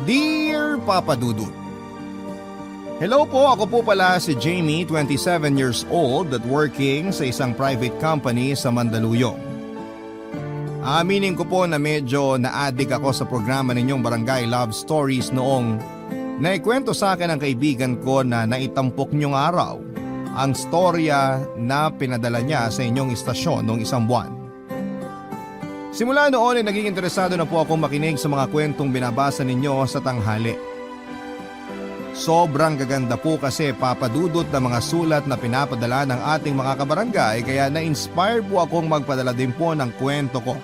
Dear Papa Dudut, hello po, ako po pala si Jamie, 27 years old at working sa isang private company sa Mandaluyong. Aminin ko po na medyo na-addict ako sa programa ninyong Barangay Love Stories noong naikwento sa akin ng kaibigan ko na naitampok niyong araw ang storya na pinadala niya sa inyong istasyon noong isang buwan. Simula noon ay naging interesado na po akong makinig sa mga kwentong binabasa ninyo sa tanghali. Sobrang gaganda po kasi papadudot ng mga sulat na pinapadala ng ating mga kabarangay kaya na-inspire po akong magpadala din po ng kwento ko.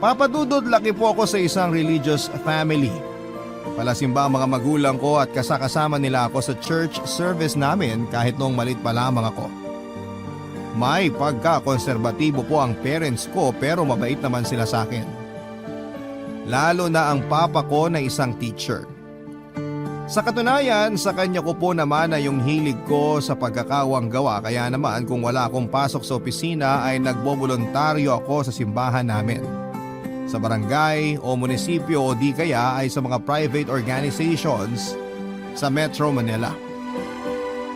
Papadudot, laki po ako sa isang religious family. Palasimba ang mga magulang ko at kasakasama nila ako sa church service namin kahit noong malit pa lamang ako. May pagka-konserbatibo po ang parents ko pero mabait naman sila sa akin. Lalo na ang papa ko na isang teacher. Sa katunayan, sa kanya ko po naman na yung hilig ko sa pagkakawang gawa kaya naman kung wala akong pasok sa opisina ay nagbobolontaryo ako sa simbahan namin. Sa barangay o munisipyo o di kaya ay sa mga private organizations sa Metro Manila.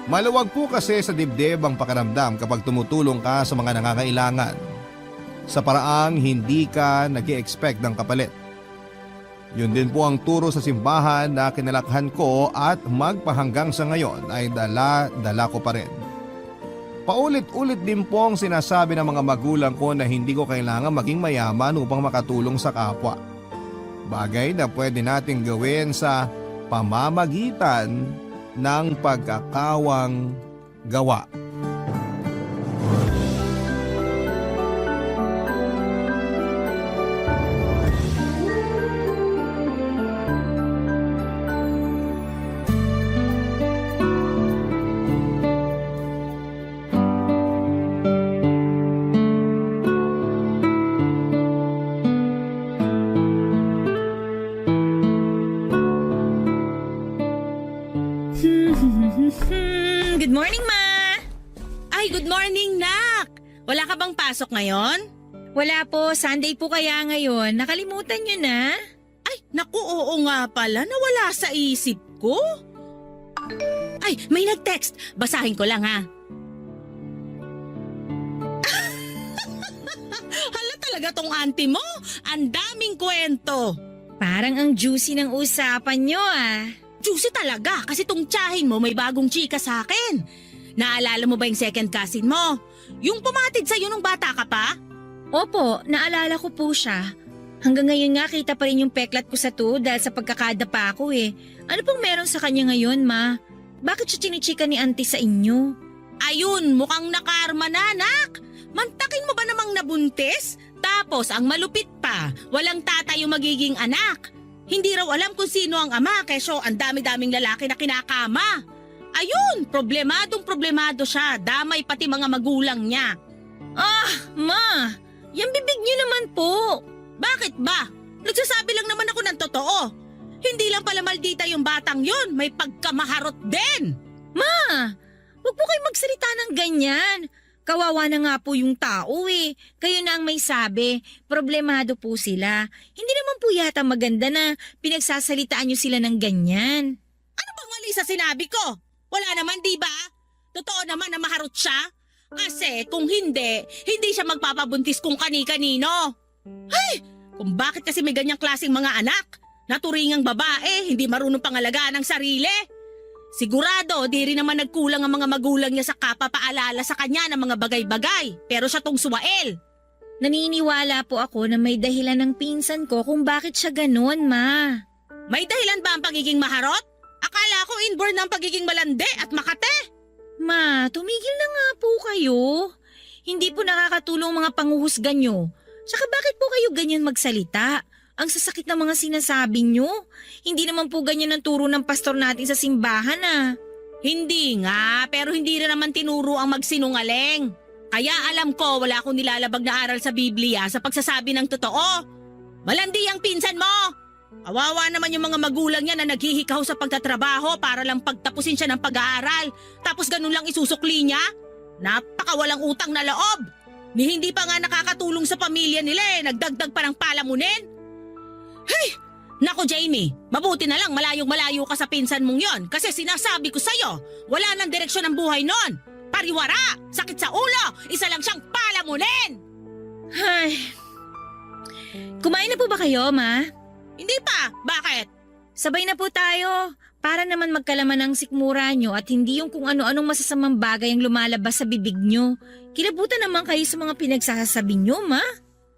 Maluwag po kasi sa dibdib ang pakiramdam kapag tumutulong ka sa mga nangangailangan. Sa paraang hindi ka nag-i-expect ng kapalit. Yun din po ang turo sa simbahan na kinalakhan ko at magpahanggang sa ngayon ay dala ko pa rin. Paulit-ulit din po ang sinasabi ng mga magulang ko na hindi ko kailangan maging mayaman upang makatulong sa kapwa. Bagay na pwede nating gawin sa pamamagitan ng pagkakawang gawa. Good morning, Ma! Ay, good morning, Nak! Wala ka bang pasok ngayon? Wala po, Sunday po kaya ngayon. Nakalimutan nyo na? Ay, naku, oo nga pala, nawala sa isip ko. Ay, may nag-text. Basahin ko lang, ha? Hala talaga tong auntie mo. Ang daming kwento. Parang ang juicy ng usapan nyo Juicy talaga kasi tong tiyahin mo may bagong chika sa akin. Naalala mo ba yung second cousin mo? Yung pumatid sa'yo nung bata ka pa? Opo, naalala ko po siya. Hanggang ngayon nga kita pa rin yung peklat ko sa tuhod dahil sa pagkakadapa ko Ano pong meron sa kanya ngayon, Ma? Bakit siya chinichika ni auntie sa inyo? Ayun, mukhang nakarma na, anak. Mantakin mo ba namang nabuntis? Tapos ang malupit pa, walang tatay yung magiging anak. Hindi raw alam kung sino ang ama kesyo ang dami-daming lalaki na kinakama. Ayun, problemado siya, damay pati mga magulang niya. Ma! Yan bibig niyo naman po. Bakit ba? Nagsasabi lang naman ako ng totoo. Hindi lang pala maldita yung batang yun, may pagkamaharot din. Ma! Huwag po kayo magsalita ng ganyan. Kawawa na nga po yung tao Kayo na ang may sabi, problemado po sila. Hindi naman po yata maganda na pinagsasalitaan nyo sila ng ganyan. Ano bang mali sa sinabi ko? Wala naman, di ba? Totoo naman na maharot siya. Kasi kung hindi siya magpapabuntis kung kani-kanino. Ay, kung bakit kasi may ganyang klaseng mga anak? Naturingang babae, hindi marunong pangalagaan ang sarili. Sigurado, di rin naman nagkulang ang mga magulang niya sa kapapaalala sa kanya ng mga bagay-bagay. Pero siya tong suwael. Naniniwala po ako na may dahilan ng pinsan ko kung bakit siya ganun, Ma. May dahilan ba ang pagiging maharot? Akala ko inborn ng pagiging malande at makate. Ma, tumigil na nga po kayo. Hindi po nakakatulong mga panguhusga nyo. Saka bakit po kayo ganyan magsalita? Ang sasakit ng mga sinasabi nyo. Hindi naman po ganyan ang turo ng pastor natin sa simbahan Hindi nga, pero hindi rin naman tinuro ang magsinungaling. Kaya alam ko wala akong nilalabag na aral sa Biblia sa pagsasabi ng totoo. Malandi ang pinsan mo. Kawawa naman yung mga magulang niya na naghihikaw sa pagtatrabaho para lang pagtapusin siya ng pag-aaral. Tapos ganun lang isusukli niya? Napakawalang utang na loob. Ni hindi pa nga nakakatulong sa pamilya nila nagdagdag pa ng palamunin. Hey! Naku Jamie, mabuti na lang malayong-malayo ka sa pinsan mong yon kasi sinasabi ko sa'yo, wala nang direksyon ang buhay nun. Pariwara, sakit sa ulo, isa lang siyang palamunin. Ay. Kumain na po ba kayo, Ma? Hindi pa, bakit? Sabay na po tayo. Para naman magkalaman ang sikmura nyo at hindi yung kung ano-anong masasamang bagay ang lumalabas sa bibig nyo. Kilabutan naman kayo sa mga pinagsasabi nyo, Ma.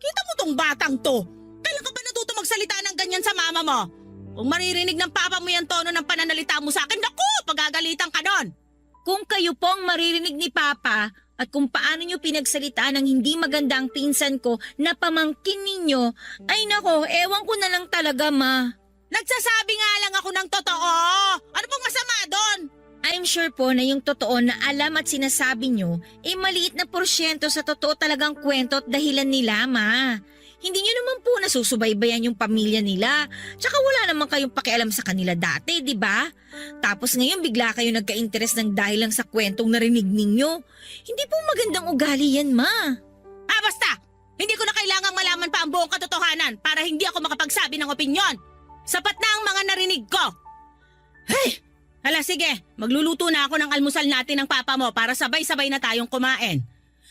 Kita mo tong batang to. Kailan ka ba natuto magsalita ng ganyan sa mama mo? Kung maririnig ng papa mo yung tono ng pananalita mo sa akin, naku, pagagalitan ka nun. Kung kayo po ang maririnig ni Papa at kung paano nyo pinagsalitaan ng hindi maganda ang pinsan ko na pamangkin ninyo, ay nako, ewan ko na lang talaga, Ma. Nagsasabi nga lang ako ng totoo. Ano pong masama doon? I'm sure po na yung totoo na alam at sinasabi nyo, maliit na porsyento sa totoo talagang kwento at dahilan nila, Ma. Hindi nyo naman po nasusubaybayan yung pamilya nila. Tsaka wala naman kayong pakialam sa kanila dati, di ba? Tapos ngayon bigla kayo nagka-interest ng dahil lang sa kwentong narinig ninyo. Hindi po magandang ugali yan, Ma. Basta! Hindi ko na kailangang malaman pa ang buong katotohanan para hindi ako makapagsabi ng opinyon. Sapat na ang mga narinig ko. Hey! Hala sige, magluluto na ako ng almusal natin ng papa mo para sabay-sabay na tayong kumain.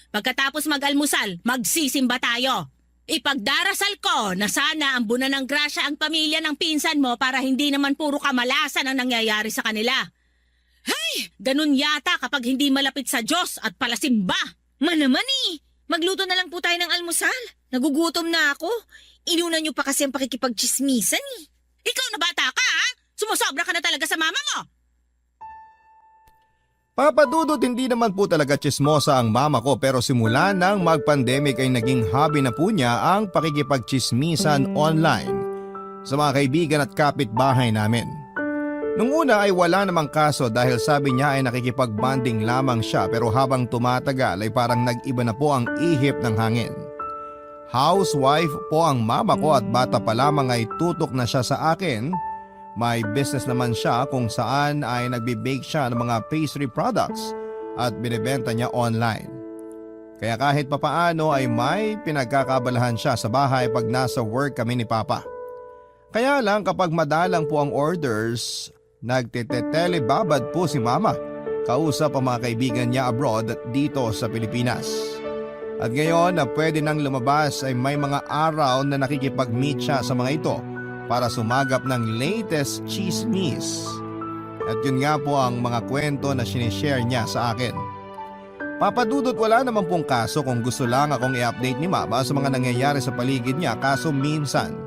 Pagkatapos mag-almusal, magsisimba tayo. Ipagdarasal ko na sana ambunan ng grasya ang pamilya ng pinsan mo para hindi naman puro kamalasan ang nangyayari sa kanila. Hey! Ganun yata kapag hindi malapit sa Diyos at palasimba. Ma naman magluto na lang po tayo ng almusal. Nagugutom na ako. Inuna nyo pa kasi ang pakikipagchismisan Ikaw na bata ka ha? Sumusobra ka na talaga sa mama mo. Papa Dudut, hindi naman po talaga chismosa ang mama ko pero simula nang mag-pandemic ay naging hobby na po niya ang pakikipagchismisan online sa mga kaibigan at kapitbahay namin. Nung una ay wala namang kaso dahil sabi niya ay nakikipag-bonding lamang siya pero habang tumatagal ay parang nag-iba na po ang ihip ng hangin. Housewife po ang mama ko at bata pa lamang ay tutok na siya sa akin. May business naman siya kung saan ay nagbe-bake siya ng mga pastry products at binibenta niya online. Kaya kahit papaano ay may pinagkakabalahan siya sa bahay pag nasa work kami ni Papa. Kaya lang kapag madalang po ang orders, nagtetelebabad po si Mama. Kausap ang mga kaibigan niya abroad at dito sa Pilipinas. At ngayon na pwede nang lumabas ay may mga araw na nakikipag-meet siya sa mga ito para sumagap ng latest chismis. At yun nga po ang mga kwento na sinishare niya sa akin. Papa Dudut, wala naman pong kaso kung gusto lang akong i-update ni Mama sa mga nangyayari sa paligid niya kaso minsan.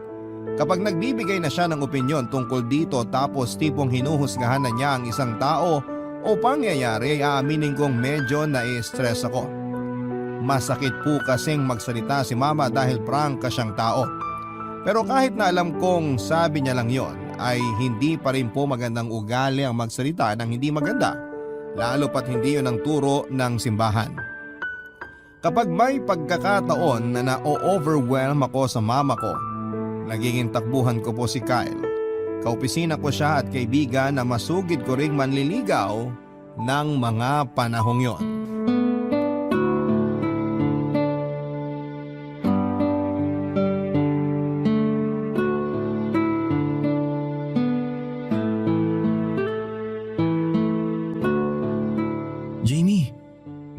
Kapag nagbibigay na siya ng opinyon tungkol dito tapos tipong hinuhusgahan na niya ang isang tao o pangyayari ay aaminin kong medyo na-stress ako. Masakit po kasing magsalita si Mama dahil prangka siyang tao. Pero kahit na alam kong sabi niya lang yon, ay hindi pa rin po magandang ugali ang magsalita ng hindi maganda, lalo pat hindi yun ang turo ng simbahan. Kapag may pagkakataon na na-overwhelm ako sa mama ko, nagiging takbuhan ko po si Kyle. Kaopisina ko siya at kaibigan na masugid ko ring manliligaw ng mga panahong yon.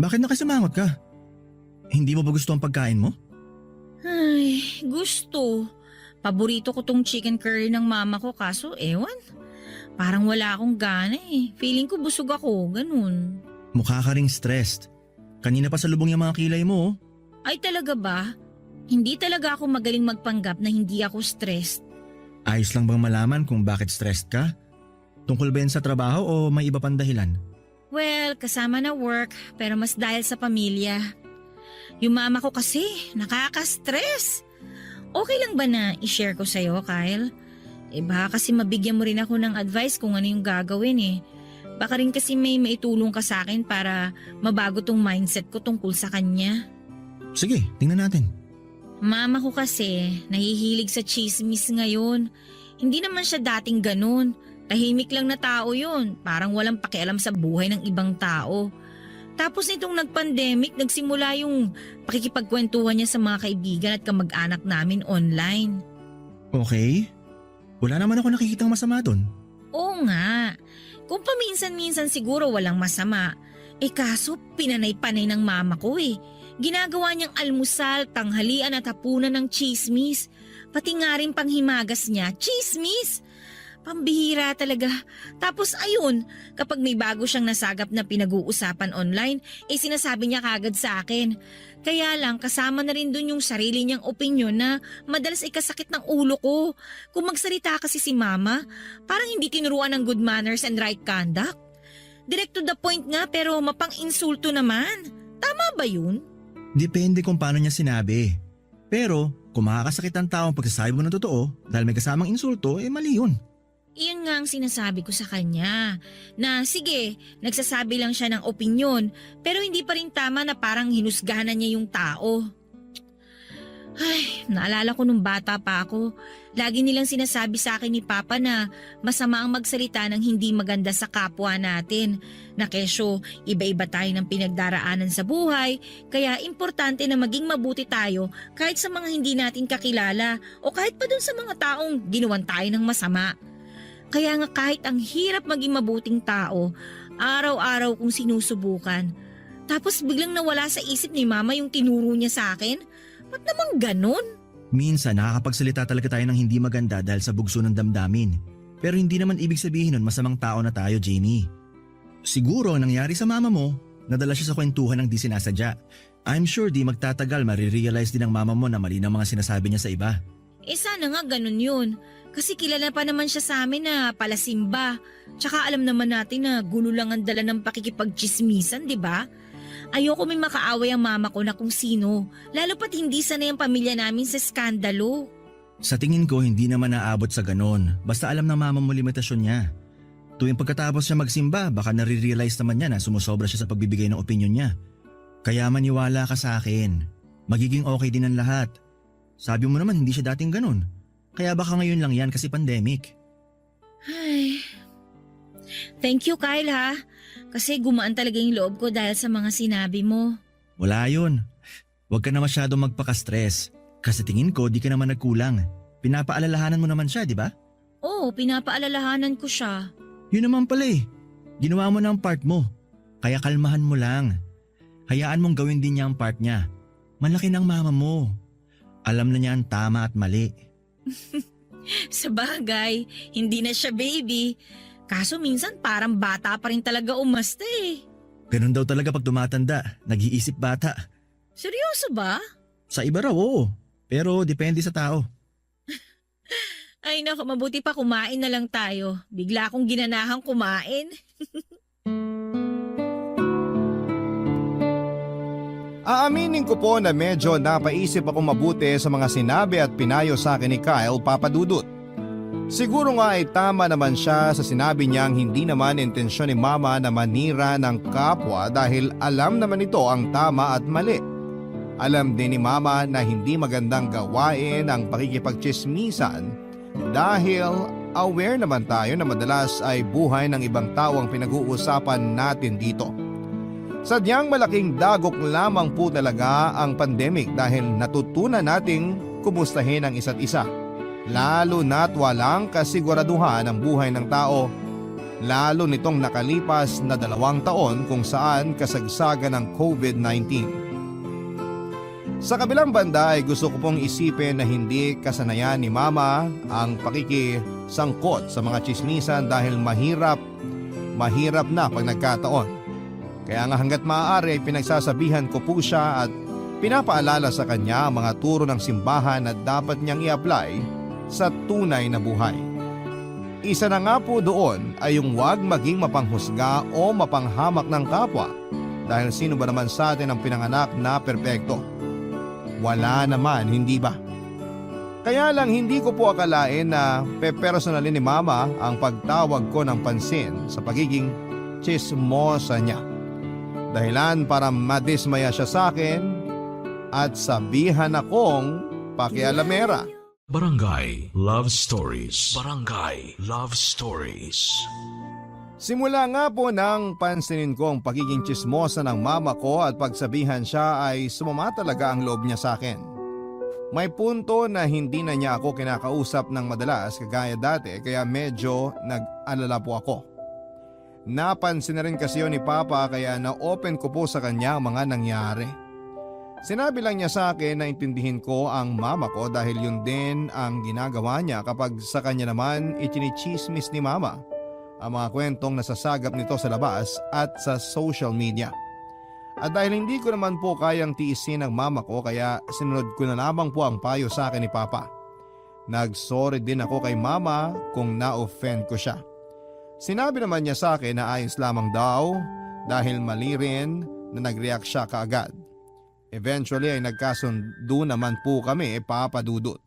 Bakit nakasimangot ka? Hindi mo ba gusto ang pagkain mo? Ay, gusto. Paborito ko tong chicken curry ng mama ko kaso ewan. Parang wala akong gana Feeling ko busog ako, ganun. Mukha ka ring stressed. Kanina pa salubong yung mga kilay mo. Ay talaga ba? Hindi talaga ako magaling magpanggap na hindi ako stressed. Ayos lang bang malaman kung bakit stressed ka? Tungkol ba yan sa trabaho o may iba pang dahilan? Well, kasama na work pero mas dahil sa pamilya. Yung mama ko kasi nakaka-stress. Okay lang ba na i-share ko sa'yo, Kyle? Baka kasi mabigyan mo rin ako ng advice kung ano yung gagawin Baka rin kasi may maitulong ka sa akin para mabago tong mindset ko tungkol sa kanya. Sige, tingnan natin. Mama ko kasi nahihilig sa chismis ngayon. Hindi naman siya dating ganun. Tahimik lang na tao yun. Parang walang pakialam sa buhay ng ibang tao. Tapos nitong nag-pandemic, nagsimula yung pakikipagkwentuhan niya sa mga kaibigan at kamag-anak namin online. Okay. Wala naman ako nakikitang masama doon. Oo nga. Kung paminsan-minsan siguro walang masama. Kaso pinanay-panay ng mama ko eh. Ginagawa niyang almusal, tanghalian at hapunan ng chismis. Pati nga rin panghimagas niya, chismis! Pambihira talaga. Tapos ayun, kapag may bago siyang nasagap na pinag-uusapan online, sinasabi niya kagad sa akin. Kaya lang kasama na rin dun yung sarili niyang opinyon na madalas ikasakit ng ulo ko. Kung magsalita kasi si mama, parang hindi tinuruan ng good manners and right conduct. Direct to the point nga pero mapang-insulto naman. Tama ba yun? Depende kung paano niya sinabi. Pero kung makakasakit ang taong pagsasabi mo ng totoo dahil may kasamang insulto, mali yun. Iyon nga ang sinasabi ko sa kanya. Na sige, nagsasabi lang siya ng opinyon pero hindi pa rin tama na parang hinusgahan na niya yung tao. Ay, naalala ko nung bata pa ako. Lagi nilang sinasabi sa akin ni Papa na masama ang magsalita ng hindi maganda sa kapwa natin. Na kesyo, iba-iba tayo ng pinagdaraanan sa buhay, kaya importante na maging mabuti tayo kahit sa mga hindi natin kakilala o kahit pa dun sa mga taong ginawan tayo ng masama. Kaya nga kahit ang hirap maging mabuting tao, araw-araw kong sinusubukan. Tapos biglang nawala sa isip ni Mama yung tinuro niya sa akin. Ba't naman ganun? Minsan nakakapagsalita talaga tayo ng hindi maganda dahil sa bugso ng damdamin. Pero hindi naman ibig sabihin nun masamang tao na tayo, Jamie. Siguro ang nangyari sa mama mo, nadala siya sa kwentuhan ng di sinasadya. I'm sure di magtatagal marirealize din ng mama mo na mali ng mga sinasabi niya sa iba. Sana nga ganun yun. Kasi kilala pa naman siya sa amin na palasimba. Tsaka alam naman natin na gulo lang ang dala ng pakikipagchismisan, di ba? Ayoko may makaaway ang mama ko na kung sino. Lalo pat hindi sanay ang pamilya namin sa skandalo. Sa tingin ko hindi naman naabot sa ganon. Basta alam ng mama mo limitasyon niya. Tuwing pagkatapos siya magsimba, baka nare-realize naman niya na sumusobra siya sa pagbibigay ng opinyon niya. Kaya maniwala ka sa akin. Magiging okay din ang lahat. Sabi mo naman hindi siya dating ganon. Kaya baka ngayon lang yan kasi pandemic. Ay. Thank you, Kyle ha. Kasi gumaan talaga yung loob ko dahil sa mga sinabi mo. Wala yun. Huwag ka na masyadong magpaka-stress. Kasi tingin ko di ka naman nagkulang. Pinapaalalahanan mo naman siya, di ba? Oo, pinapaalalahanan ko siya. Yun naman pala eh. Ginawa mo na ang part mo. Kaya kalmahan mo lang. Hayaan mong gawin din niya ang part niya. Malaki ng mama mo. Alam na niya ang tama at mali. Sa bagay, hindi na siya baby. Kaso minsan parang bata pa rin talaga umasta eh. Ganun daw talaga pag tumatanda. Nag-iisip bata. Seryoso ba? Sa iba raw, oo. Pero depende sa tao. Ay naku, mabuti pa kumain na lang tayo. Bigla akong ginanahang kumain. Aaminin ko po na medyo napaisip ako mabuti sa mga sinabi at pinayo sa akin ni Kyle, Papa Dudut. Siguro nga ay tama naman siya sa sinabi niyang hindi naman intensyon ni Mama na manira ng kapwa dahil alam naman ito ang tama at mali. Alam din ni Mama na hindi magandang gawain ang pakikipagtsismisan dahil aware naman tayo na madalas ay buhay ng ibang tao ang pinag-uusapan natin dito. Sadyang malaking dagok lamang po talaga ang pandemic dahil natutunan nating kumustahin ang isa't isa. Lalo na't walang kasiguraduhan ang buhay ng tao, lalo nitong nakalipas na 2 taon kung saan kasagsagan ng COVID-19. Sa kabilang banda ay gusto ko pong isipin na hindi kasanayan ni Mama ang pakikisangkot sa mga tsismisan dahil mahirap na pag nagkataon. Kaya nga hanggat maaari ay pinagsasabihan ko po siya at pinapaalala sa kanya ang mga turo ng simbahan na dapat niyang i-apply sa tunay na buhay. Isa na nga po doon ay yung huwag maging mapanghusga o mapanghamak ng kapwa dahil sino ba naman sa atin ang pinanganak na perpekto? Wala naman, hindi ba? Kaya lang hindi ko po akalain na pepersonalin ni Mama ang pagtawag ko ng pansin sa pagiging tsismosa niya. Dahilan para madismaya siya sa akin at sabihan akong pakialamera. Barangay Love Stories. Barangay Love Stories. Simula nga po nang pansinin ko ang pagiging tsismosa ng mama ko at pagsabihan siya ay sumama talaga ang loob niya sa akin. May punto na hindi na niya ako kinakausap ng madalas kagaya dati kaya medyo nag-alala po ako. Napansin na rin kasi yun ni Papa kaya na-open ko po sa kanya ang mga nangyari. Sinabi lang niya sa akin na intindihin ko ang mama ko dahil yun din ang ginagawa niya kapag sa kanya naman ichinichismis ni mama ang mga kwentong nasasagap nito sa labas at sa social media. At dahil hindi ko naman po kayang tiisin ang mama ko kaya sinunod ko na lamang po ang payo sa akin ni Papa. Nagsorry din ako kay mama kung na-offend ko siya. Sinabi naman niya sa akin na ayos lamang daw dahil mali rin na nag-react siya kaagad. Eventually ay nagkasundo naman po kami, Papa Dudut.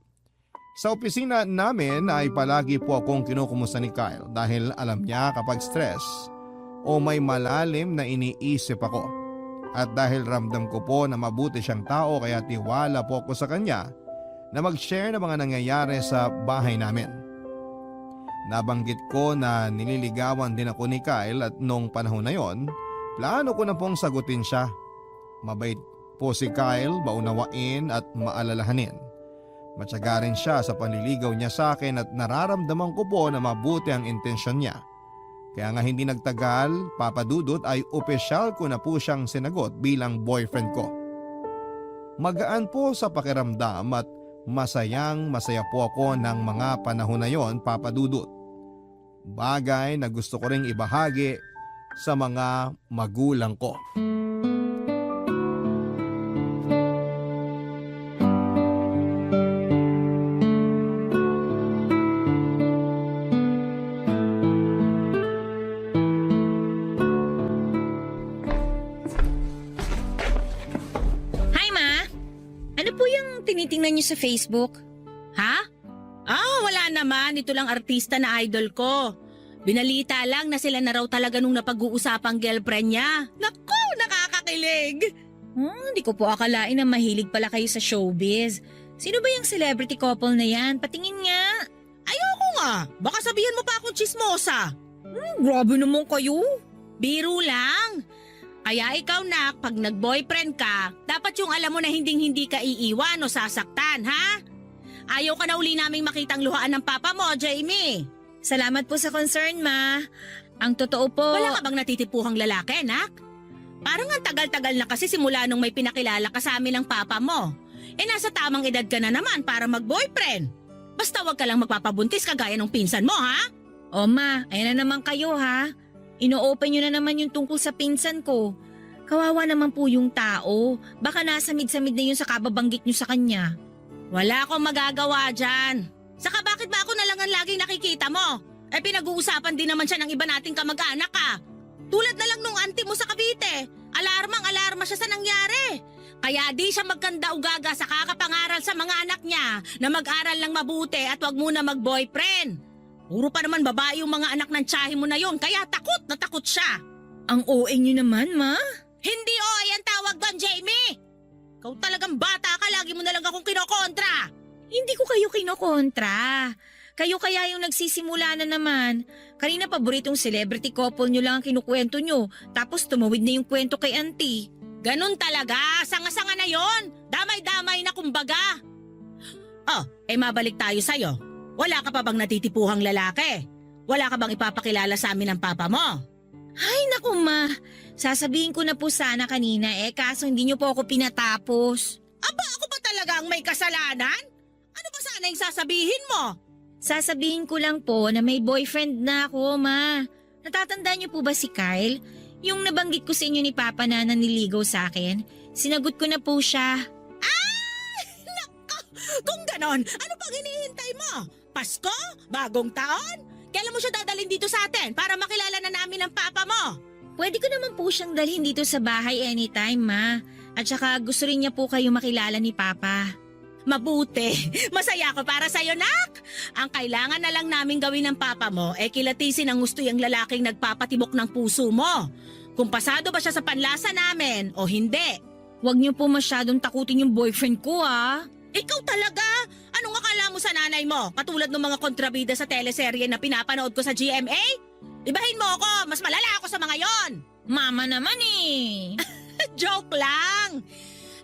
Sa opisina namin ay palagi po akong kinukumusta ni Kyle dahil alam niya kapag stress o may malalim na iniisip ako. At dahil ramdam ko po na mabuti siyang tao kaya tiwala po ako sa kanya na mag-share ng mga nangyayari sa bahay namin. Nabanggit ko na nililigawan din ako ni Kyle at nung panahon na yon, plano ko na pong sagutin siya. Mabait po si Kyle, maunawain at maalalahanin. Matyaga rin siya sa panliligaw niya sa akin at nararamdaman ko po na mabuti ang intensyon niya. Kaya nga hindi nagtagal, Papa Dudut ay opisyal ko na po siyang sinagot bilang boyfriend ko. Magaan po sa pakiramdam at masaya po ako ng mga panahon na yon, Papa Dudut. Bagay na gusto ko ring ibahagi sa mga magulang ko. Hi, Ma! Ano po yung tinitingnan niyo sa Facebook? Ha? Wala naman. Ito lang artista na idol ko. Binalita lang na sila na raw talaga nung napag-uusapang girlfriend niya. Naku, nakakakilig! Hindi ko po akalain na mahilig pala kayo sa showbiz. Sino ba yung celebrity couple na yan? Patingin nga. Ayoko nga. Baka sabihan mo pa akong chismosa. Grabe naman kayo. Biro lang. Kaya ikaw, Nak, pag nag-boyfriend ka, dapat yung alam mo na hinding-hindi ka iiwan o sasaktan, ha? Ayaw ka na uli naming makitang luhaan ng papa mo, Jamie. Salamat po sa concern, Ma. Ang totoo po... Wala ka bang natitipuhang lalaki, Nak? Parang ang tagal-tagal na kasi simula nung may pinakilala ka sa amin ng papa mo. Nasa tamang edad ka na naman para mag-boyfriend. Basta wag ka lang magpapabuntis kagaya ng pinsan mo, ha? O Ma, ayan na naman kayo ha. Ino-open nyo na naman yung tungkol sa pinsan ko. Kawawa naman po yung tao. Baka nasamid-samid na yun sa kababanggit nyo sa kanya. Wala akong magagawa dyan. Saka bakit ba ako na lang ang laging nakikita mo? Pinag-uusapan din naman siya ng iba nating kamag-anak ka. Tulad na lang nung auntie mo sa Cavite. Alarmang-alarma siya sa nangyari. Kaya di siya magkanda-ugaga sa kakapangaral sa mga anak niya na mag-aral lang mabuti at wag muna mag-boyfriend. Puro pa naman babae yung mga anak ng tiyahe mo na yon, kaya takot na takot siya. Ang OA nyo naman, Ma. Hindi ang tawag doon, Jamie! Ikaw talagang bata ka, lagi mo na lang akong kinokontra. Hindi ko kayo kinokontra. Kayo kaya yung nagsisimula na naman. Kanina paboritong celebrity couple nyo lang ang kinukwento nyo, tapos tumawid na yung kwento kay auntie. Ganun talaga, sanga-sanga na yon. Damay-damay na kumbaga. Mabalik tayo sa'yo. Wala ka pa bang natitipuhang lalaki? Wala ka bang ipapakilala sa amin ng papa mo? Ay naku, Ma. Sasabihin ko na po sana kanina kaso hindi nyo po ako pinatapos. Aba, ako ba talaga ang may kasalanan? Ano ba sana yung sasabihin mo? Sasabihin ko lang po na may boyfriend na ako, Ma. Natatandaan niyo po ba si Kyle? Yung nabanggit ko sa inyo ni Papa na naniligaw sa akin, sinagot ko na po siya. Naku, kung ganon, ano pang hinihintay mo? Pasko? Bagong taon? Kailan mo siya dadalhin dito sa atin para makilala na namin ang papa mo? Pwede ko naman po siyang dalhin dito sa bahay anytime, Ma. At saka gusto rin niya po kayo makilala ni Papa. Mabuti. Masaya ako para sa'yo, Nak. Ang kailangan na lang namin gawin ng papa mo kilatisin ang gusto yung lalaking nagpapatibok ng puso mo. Kung pasado ba siya sa panlasa namin o hindi. Huwag niyo po masyadong takutin yung boyfriend ko, ha? Ikaw talaga? Anong akala mo sa nanay mo? Katulad ng mga kontrabida sa teleserye na pinapanood ko sa GMA? Ibahin mo ako, mas malala ako sa mga yon. Mama naman eh. Joke lang.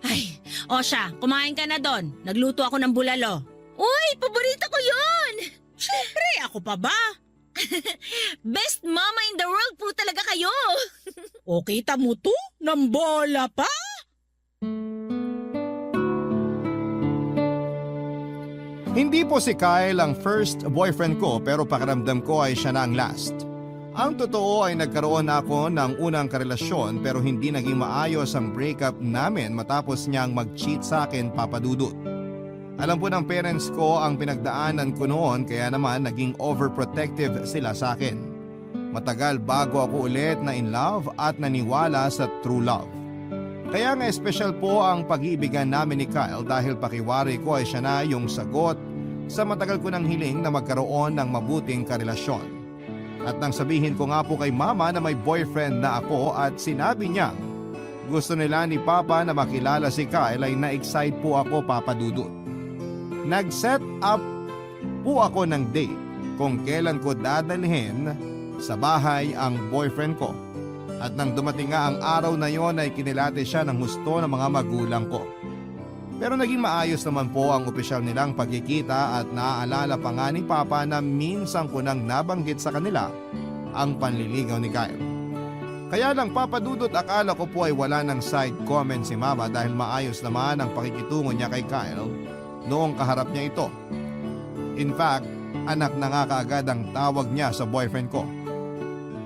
Ay, O siya, kumain ka na doon. Nagluto ako ng bulalo. Uy, paborito ko yun! Siyempre, ako pa ba? Best mama in the world po talaga kayo! O kita mo to? Ng bola pa? Hindi po si Kyle ang first boyfriend ko pero pakiramdam ko ay siya na ang last. Ang totoo ay nagkaroon ako ng unang karelasyon pero hindi naging maayos ang breakup namin matapos niyang mag-cheat sa akin, Papa Dudut. Alam po ng parents ko ang pinagdaanan ko noon kaya naman naging overprotective sila sa akin. Matagal bago ako ulit na in love at naniwala sa true love. Kaya nga special po ang pag-iibigan namin ni Kyle dahil pakiwari ko ay siya na yung sagot sa matagal ko nang hiling na magkaroon ng mabuting karelasyon. At nang sabihin ko nga po kay mama na may boyfriend na ako at sinabi niya gusto nila ni Papa na makilala si Kyle ay na-excite po ako, Papa Dudut. Nag-set up po ako ng date kung kailan ko dadalhin sa bahay ang boyfriend ko. At nang dumating nga ang araw na yon ay kinilate siya ng husto ng mga magulang ko. Pero naging maayos naman po ang opisyal nilang pagkikita at naaalala pa nga ni Papa na minsan ko nang nabanggit sa kanila ang panliligaw ni Kyle. Kaya lang, Papa Dudut, akala ko po ay wala ng side comment si Mama dahil maayos naman ang pakikitungo niya kay Kyle noong kaharap niya ito. In fact, anak na nga kaagad ang tawag niya sa boyfriend ko.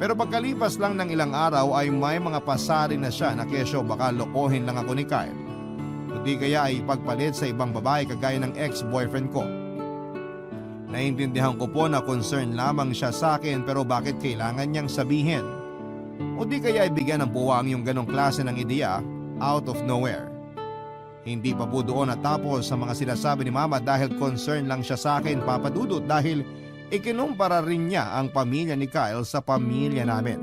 Pero pagkalipas lang ng ilang araw ay may mga pasari na siya na kesyo baka lokohin lang ako ni Kyle. Kundi kaya ay ipagpalit sa ibang babae kagaya ng ex-boyfriend ko. Naintindihan ko po na concern lamang siya sa akin pero bakit kailangan niyang sabihin? O di kaya ibigyan ng buwang yung ganong klase ng ideya out of nowhere. Hindi pa po doon natapos sa mga sinasabi ni Mama dahil concern lang siya sa akin, Papa Dudut, dahil ikinumpara rin niya ang pamilya ni Kyle sa pamilya namin.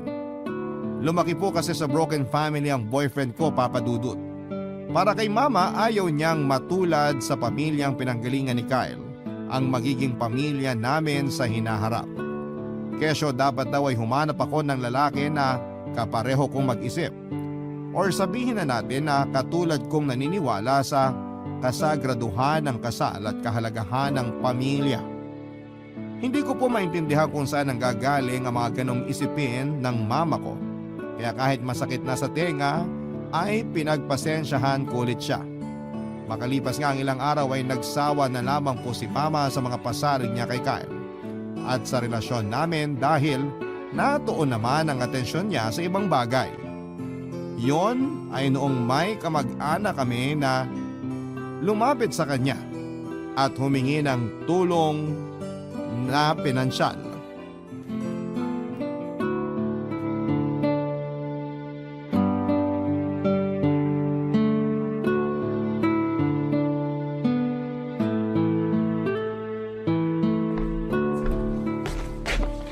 Lumaki po kasi sa broken family ang boyfriend ko, Papa Dudut. Para kay Mama, ayaw niyang matulad sa pamilyang pinanggalingan ni Kyle ang magiging pamilya namin sa hinaharap. Kesyo dapat daw ay humanap ako ng lalaki na kapareho kong mag-isip. Or sabihin na natin na katulad kong naniniwala sa kasagraduhan ng kasal at kahalagahan ng pamilya. Hindi ko po maintindihan kung saan ang gagaling ang mga ganong isipin ng mama ko. Kaya kahit masakit na sa tenga, ay pinagpasensyahan ko ulit siya. Makalipas nga ang ilang araw ay nagsawa na lamang po si Mama sa mga pasaring niya kay Kyle. At sa relasyon namin dahil natuon naman ang atensyon niya sa ibang bagay. Yon ay noong may kamag-anak kami na lumapit sa kanya at humingi ng tulong na pinansyal.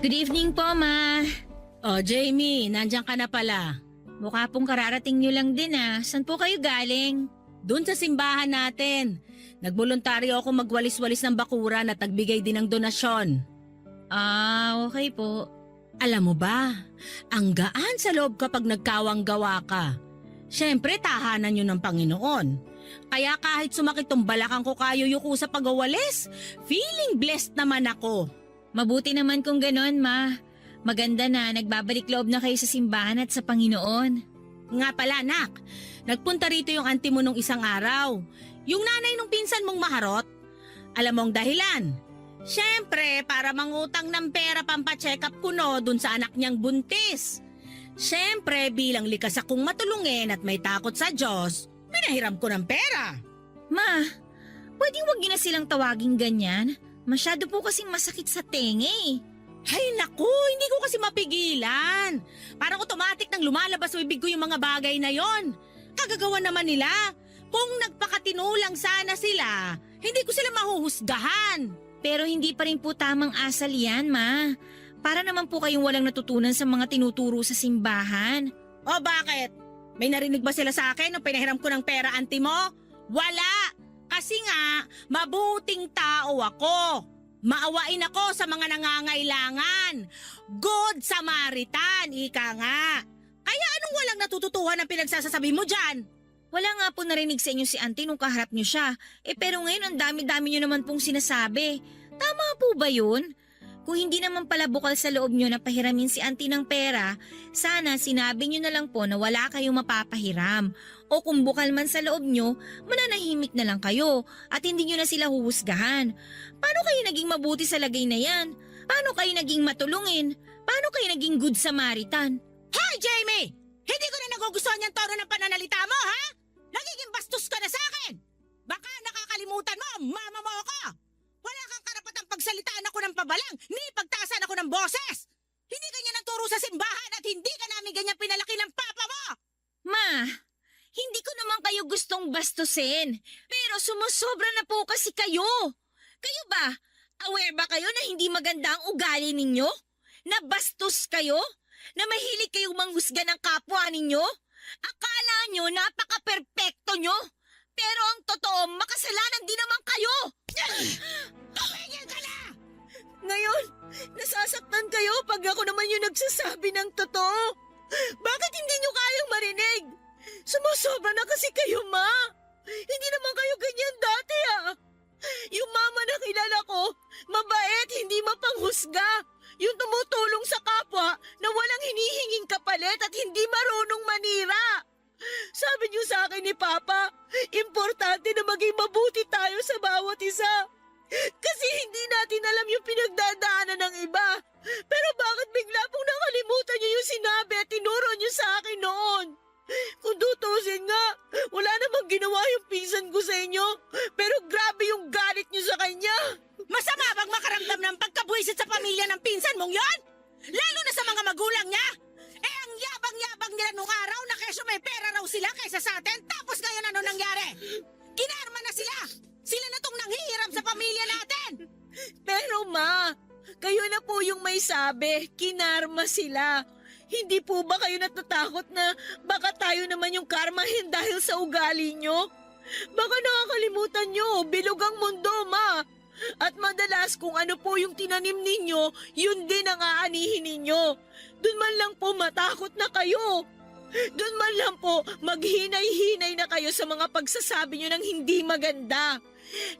Good evening po, Ma. O Jamie, nandiyan ka na pala. Mukha pong kararating nyo lang din Saan po kayo galing? Doon sa simbahan natin. Nagboluntaryo ako magwalis-walis ng bakuran at nagbigay din ng donasyon. Okay po. Alam mo ba, ang gaan sa loob kapag nagkawang gawa ka. Siyempre, tahanan yun ng Panginoon. Kaya kahit sumakit tong balakang ko kayuyuko sa pagwawalis, feeling blessed naman ako. Mabuti naman kung ganon, Ma. Maganda na nagbabalik loob na kayo sa simbahan at sa Panginoon. Nga pala, anak, nagpunta rito yung auntie mo nung isang araw. Yung nanay nung pinsan mong maharot. Alam mo ang dahilan? Siyempre, para mangutang ng pera pampacheck up ko no dun sa anak niyang buntis. Siyempre, bilang likas akong matulungin at may takot sa Diyos, pinahiram ko ng pera. Ma, pwedeng wag niyo na silang tawaging ganyan. Masyado po kasing masakit sa tenga Ay naku, hindi ko kasi mapigilan. Parang automatic nang lumalabas sa bibig ko yung mga bagay na yon. Kagagawa naman nila. Kung nagpakatinulang sana sila, hindi ko sila mahuhusgahan. Pero hindi pa rin po tamang asal yan, Ma. Para naman po kayong walang natutunan sa mga tinuturo sa simbahan. O bakit? May narinig ba sila sa akin nung pinahiram ko ng pera, auntie mo? Wala! Kasi nga, mabuting tao ako. Maawain ako sa mga nangangailangan. Good Samaritan, ika nga. Kaya anong walang natututuhan ang pinagsasasabi mo dyan? Wala nga po narinig sa inyo si auntie nung kaharap niyo siya. Pero ngayon ang dami-dami niyo naman pong sinasabi. Tama po ba yun? Kung hindi naman pala bukal sa loob niyo na pahiramin si auntie ng pera, sana sinabi niyo na lang po na wala kayong mapapahiram. O kung bukal man sa loob niyo, mananahimik na lang kayo at hindi niyo na sila huhusgahan. Paano kayo naging mabuti sa lagay na yan? Paano kayo naging matulungin? Paano kayo naging good Samaritan? Hoy, Jamie! Hindi ko na nagugustuhan yung tono ng pananalita mo, ha? Nagiging bastos ka na sa akin! Baka nakakalimutan mo, mama mo ako! Wala kang karapatang pagsalitaan ako ng pabalang, ni pagtaasan ako ng boses! Hindi ganyan ang turo sa simbahan at hindi ka namin ganyan pinalaki ng papa mo! Ma, hindi ko naman kayo gustong bastusin. Pero sumusobra na po kasi kayo. Kayo ba? Aware ba kayo na hindi maganda ang ugali ninyo? Na bastos kayo? Na mahilig kayong manghusga ng kapwa ninyo? Akala nyo napaka-perpekto nyo? Pero ang totoo, makasalanan din naman kayo! Tumigil ka na! Ngayon, nasasaktan kayo pag ako naman yung nagsasabi ng totoo. Bakit hindi nyo kayang marinig? Sumusobra na kasi kayo, Ma. Hindi naman kayo ganyan dati, ah. Yung mama na kilala ko, mabait, hindi mapanghusga. Yung tumutulong sa kapwa na walang hinihinging kapalit at hindi marunong manira. Sabi niyo sa akin ni Papa, importante na maging mabuti tayo sa bawat isa. Kasi hindi natin alam yung pinagdadaanan ng iba. Pero bakit bigla pong nakalimutan niyo yung sinabi at tinuro niyo sa akin noon? Kung tutusin nga, wala namang ginawa yung pinsan ko sa inyo. Pero grabe yung galit niyo sa kanya. Masama bang makaramdam ng pagkabuisit sa pamilya ng pinsan mong yon? Lalo na sa mga magulang niya? Ang yabang-yabang nila nung araw na kesyo may pera raw sila kaysa sa atin, tapos ngayon ano nangyari? Kinarma na sila! Sila na tong nanghihiram sa pamilya natin! Pero Ma, kayo na po yung may sabi, kinarma sila. Hindi po ba kayo natatakot na baka tayo naman yung karmahin dahil sa ugali nyo? Baka nakakalimutan nyo, bilog ang mundo, Ma. At madalas kung ano po yung tinanim ninyo, yun din ang aanihin ninyo. Doon man lang po matakot na kayo. Doon man lang po maghinay-hinay na kayo sa mga pagsasabi nyo ng hindi maganda.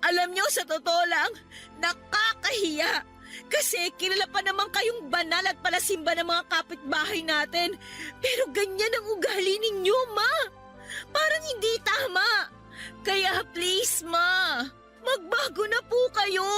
Alam nyo, sa totoo lang, nakakahiya. Kasi kilala pa naman kayong banal at palasimba ng mga kapitbahay natin. Pero ganyan ang ugali ninyo, Ma. Parang hindi tama. Kaya please, Ma, magbago na po kayo.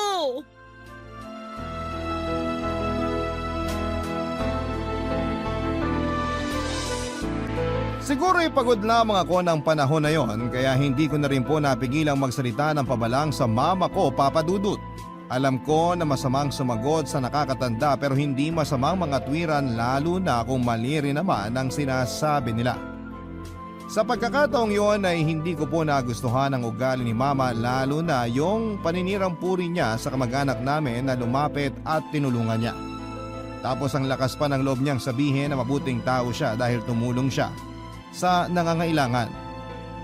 Siguro'y pagod lamang ako ng panahon na yon kaya hindi ko na rin po napigilang magsalita ng pabalang sa mama ko, Papa Dudut. Alam ko na masamang sumagot sa nakakatanda pero hindi masamang mga tuwiran lalo na kung mali rin naman ang sinasabi nila. Sa pagkakataong yon ay hindi ko po nagustuhan ang ugali ni Mama lalo na yung paninirang puri niya sa kamag-anak namin na lumapit at tinulungan niya. Tapos ang lakas pa ng loob niyang sabihin na mabuting tao siya dahil tumulong siya sa nangangailangan.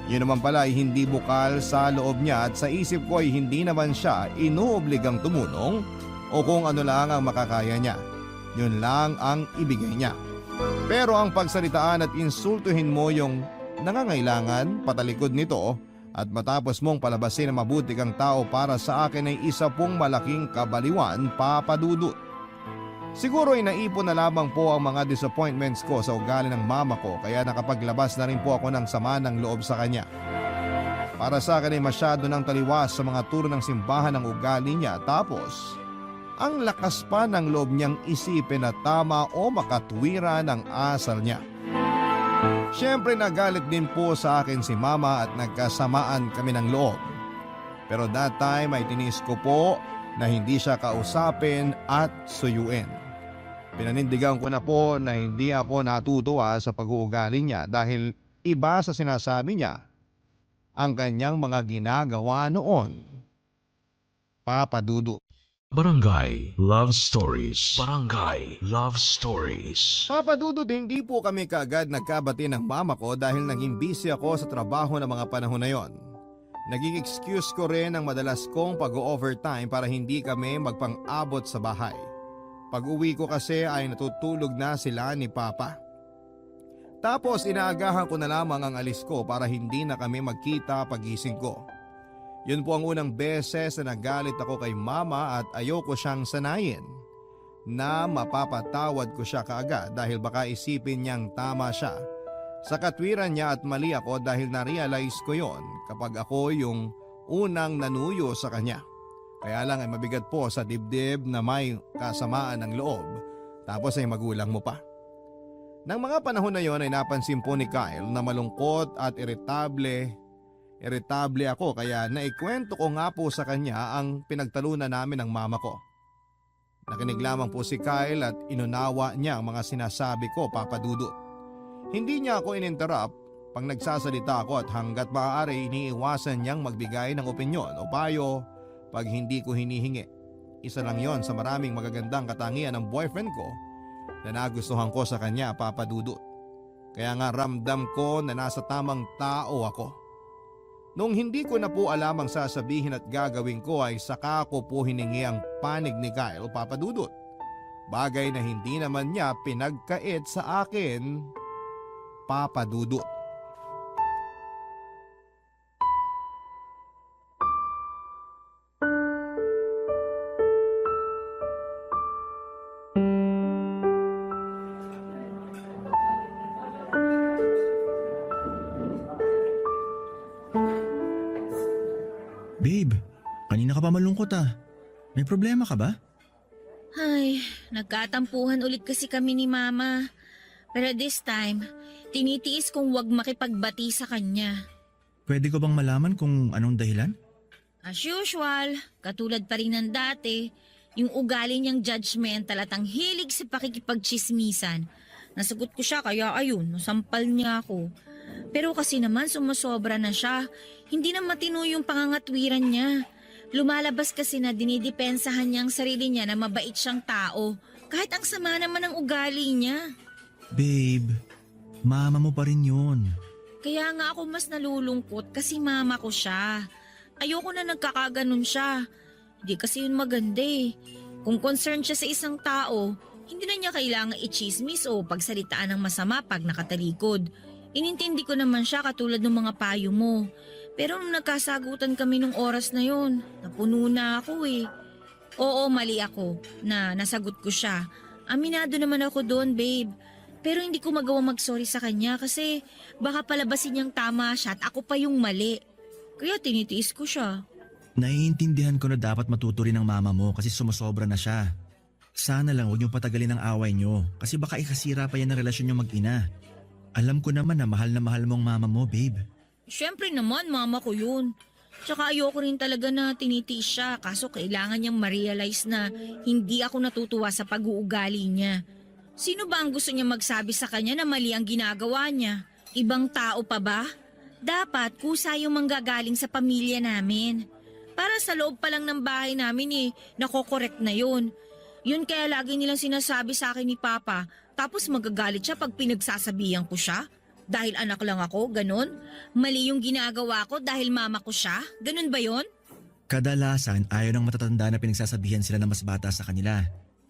Yun naman pala ay hindi bukal sa loob niya at sa isip ko ay hindi naman siya inuobligang tumulong o kung ano lang ang makakaya niya. Yun lang ang ibigay niya. Pero ang pagsalitaan at insultuhin mo yung nangangailangan patalikod nito at matapos mong palabasin na mabuti kang tao para sa akin ay isa pong malaking kabaliwan, Papa Dudut. Siguro ay naipon na lamang po ang mga disappointments ko sa ugali ng mama ko kaya nakapaglabas na rin po ako ng sama ng loob sa kanya. Para sa akin ay masyado nang taliwas sa mga turo ng simbahan ng ugali niya tapos ang lakas pa ng loob niyang isipin na tama o makatwiran ang asal niya. Siyempre nagalit din po sa akin si Mama at nagkasamaan kami ng loob. Pero that time ay tinis ko po na hindi siya kausapin at suyuin. Pinanindigan ko na po na hindi ako natutuwa sa pag-uugali niya dahil iba sa sinasabi niya ang kanyang mga ginagawa noon. Papa Dudut. Barangay Love Stories. Barangay Love Stories. Papa Dudut, hindi po kami kaagad nagkabati ng mama ko dahil naging busy ako sa trabaho ng mga panahon na yon. Naging excuse ko rin ang madalas kong pag-overtime para hindi kami magpang-abot sa bahay. Pag uwi ko kasi ay natutulog na sila ni Papa. Tapos inaagahan ko na lamang ang alis ko para hindi na kami magkita pagising ko. Yun po ang unang beses na nagalit ako kay mama at ayoko siyang sanayin na mapapatawad ko siya kaagad dahil baka isipin niyang tama siya sa katwiran niya at mali ako dahil na-realize ko yon kapag ako yung unang nanuyo sa kanya. Kaya lang ay mabigat po sa dibdib na may kasamaan ng loob tapos ay magulang mo pa. Nang mga panahon na yon ay napansin po ni Kyle na malungkot at iritable ako kaya naikwento ko nga po sa kanya ang pinagtalunan namin ng mama ko. Nakinig lamang po si Kyle at inunawa niya ang mga sinasabi ko, Papa Dudut. Hindi niya ako ininterrupt pag nagsasalita ako at hanggat maaari iniiwasan niyang magbigay ng opinyon o payo pag hindi ko hinihingi. Isa lang yon sa maraming magagandang katangian ng boyfriend ko na nagustuhan ko sa kanya, Papa Dudut. Kaya nga ramdam ko na nasa tamang tao ako. Nung hindi ko na po alam ang sasabihin at gagawin ko ay saka ko po hiningi ang panig ni Kyle, Papa Dudut. Bagay na hindi naman niya pinagkait sa akin, Papa Dudut. Babe, kanina ka pa malungkot ah. May problema ka ba? Ay, nagkatampuhan ulit kasi kami ni Mama. Pero this time, tinitiis kong wag makipagbati sa kanya. Pwede ko bang malaman kung anong dahilan? As usual, katulad pa rin ng dati, yung ugali niyang judgmental at ang hilig sa pakikipagchismisan. Nasagot ko siya kaya ayun, nasampal niya ako. Pero kasi naman sumusobra na siya, hindi na matino yung pangangatwiran niya. Lumalabas kasi na dinidepensahan niya ang sarili niya na mabait siyang tao, kahit ang sama naman ng ugali niya. Babe, mama mo pa rin yun. Kaya nga ako mas nalulungkot kasi mama ko siya. Ayoko na nagkakaganon siya. Hindi kasi yun maganda eh. Kung concerned siya sa isang tao, hindi na niya kailangang i-chismis o pagsalitaan ng masama pag nakatalikod. Inintindi ko naman siya katulad ng mga payo mo. Pero nung nagkasagutan kami nung oras na yon, napuno na ako eh. Oo, mali ako na nasagot ko siya. Aminado naman ako doon, babe. Pero hindi ko magawa mag-sorry sa kanya kasi baka palabasin niyang tama siya at ako pa yung mali. Kaya tinitiis ko siya. Naiintindihan ko na dapat matuto rin ng mama mo kasi sumusobra na siya. Sana lang huwag niyong patagalin ang away niyo kasi baka ikasira pa yan ang relasyon niyo mag-ina. Alam ko naman na mahal mong mama mo, babe. Siyempre naman, mama ko yun. Tsaka ayoko rin talaga na tinitiis siya kaso kailangan niyang ma-realize na hindi ako natutuwa sa pag-uugali niya. Sino ba ang gusto niya magsabi sa kanya na mali ang ginagawa niya? Ibang tao pa ba? Dapat kusa yung manggagaling sa pamilya namin. Para sa loob pa lang ng bahay namin nakokorek na yun. Yun kaya lagi nilang sinasabi sa akin ni Papa, tapos magagalit siya pag pinagsasabihan ko siya. Dahil anak lang ako, ganun? Mali yung ginagawa ko dahil mama ko siya? Ganun ba yon? Kadalasan ayaw ng matatanda na pinagsasabihan sila na mas bata sa kanila.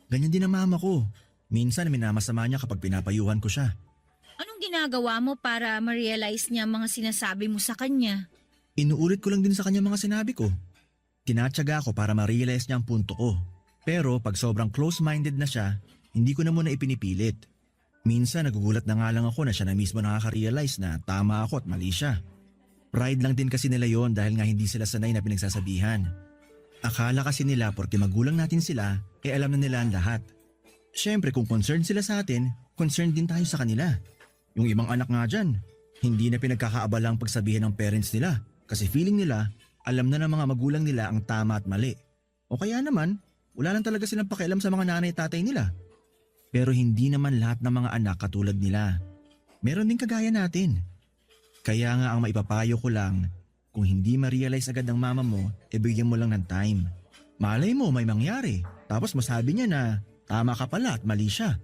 Ganyan din ang mama ko. Minsan minamasama niya kapag pinapayuhan ko siya. Anong ginagawa mo para ma-realize niya ang mga sinasabi mo sa kanya? Inuulit ko lang din sa kanya mga sinabi ko. Tinatsaga ko para ma-realize niya ang punto ko. Pero pag sobrang close-minded na siya, hindi ko na muna ipinipilit. Minsan nagugulat na nga lang ako na siya na mismo nakaka-realize na tama ako at mali siya. Pride lang din kasi nila yon dahil nga hindi sila sanay na pinagsasabihan. Akala kasi nila porque magulang natin sila, alam na nila ang lahat. Siyempre kung concerned sila sa atin, concerned din tayo sa kanila. Yung ibang anak nga dyan, hindi na pinagkakaabala ang pagsabihin ng parents nila kasi feeling nila alam na ng mga magulang nila ang tama at mali. O kaya naman, wala lang talaga silang pakialam sa mga nanay at tatay nila. Pero hindi naman lahat ng mga anak katulad nila. Meron din kagaya natin. Kaya nga ang maipapayo ko lang, kung hindi ma-realize agad ng mama mo, bigyan mo lang ng time. Malay mo may mangyari, tapos masabi niya na tama ka pala at mali siya.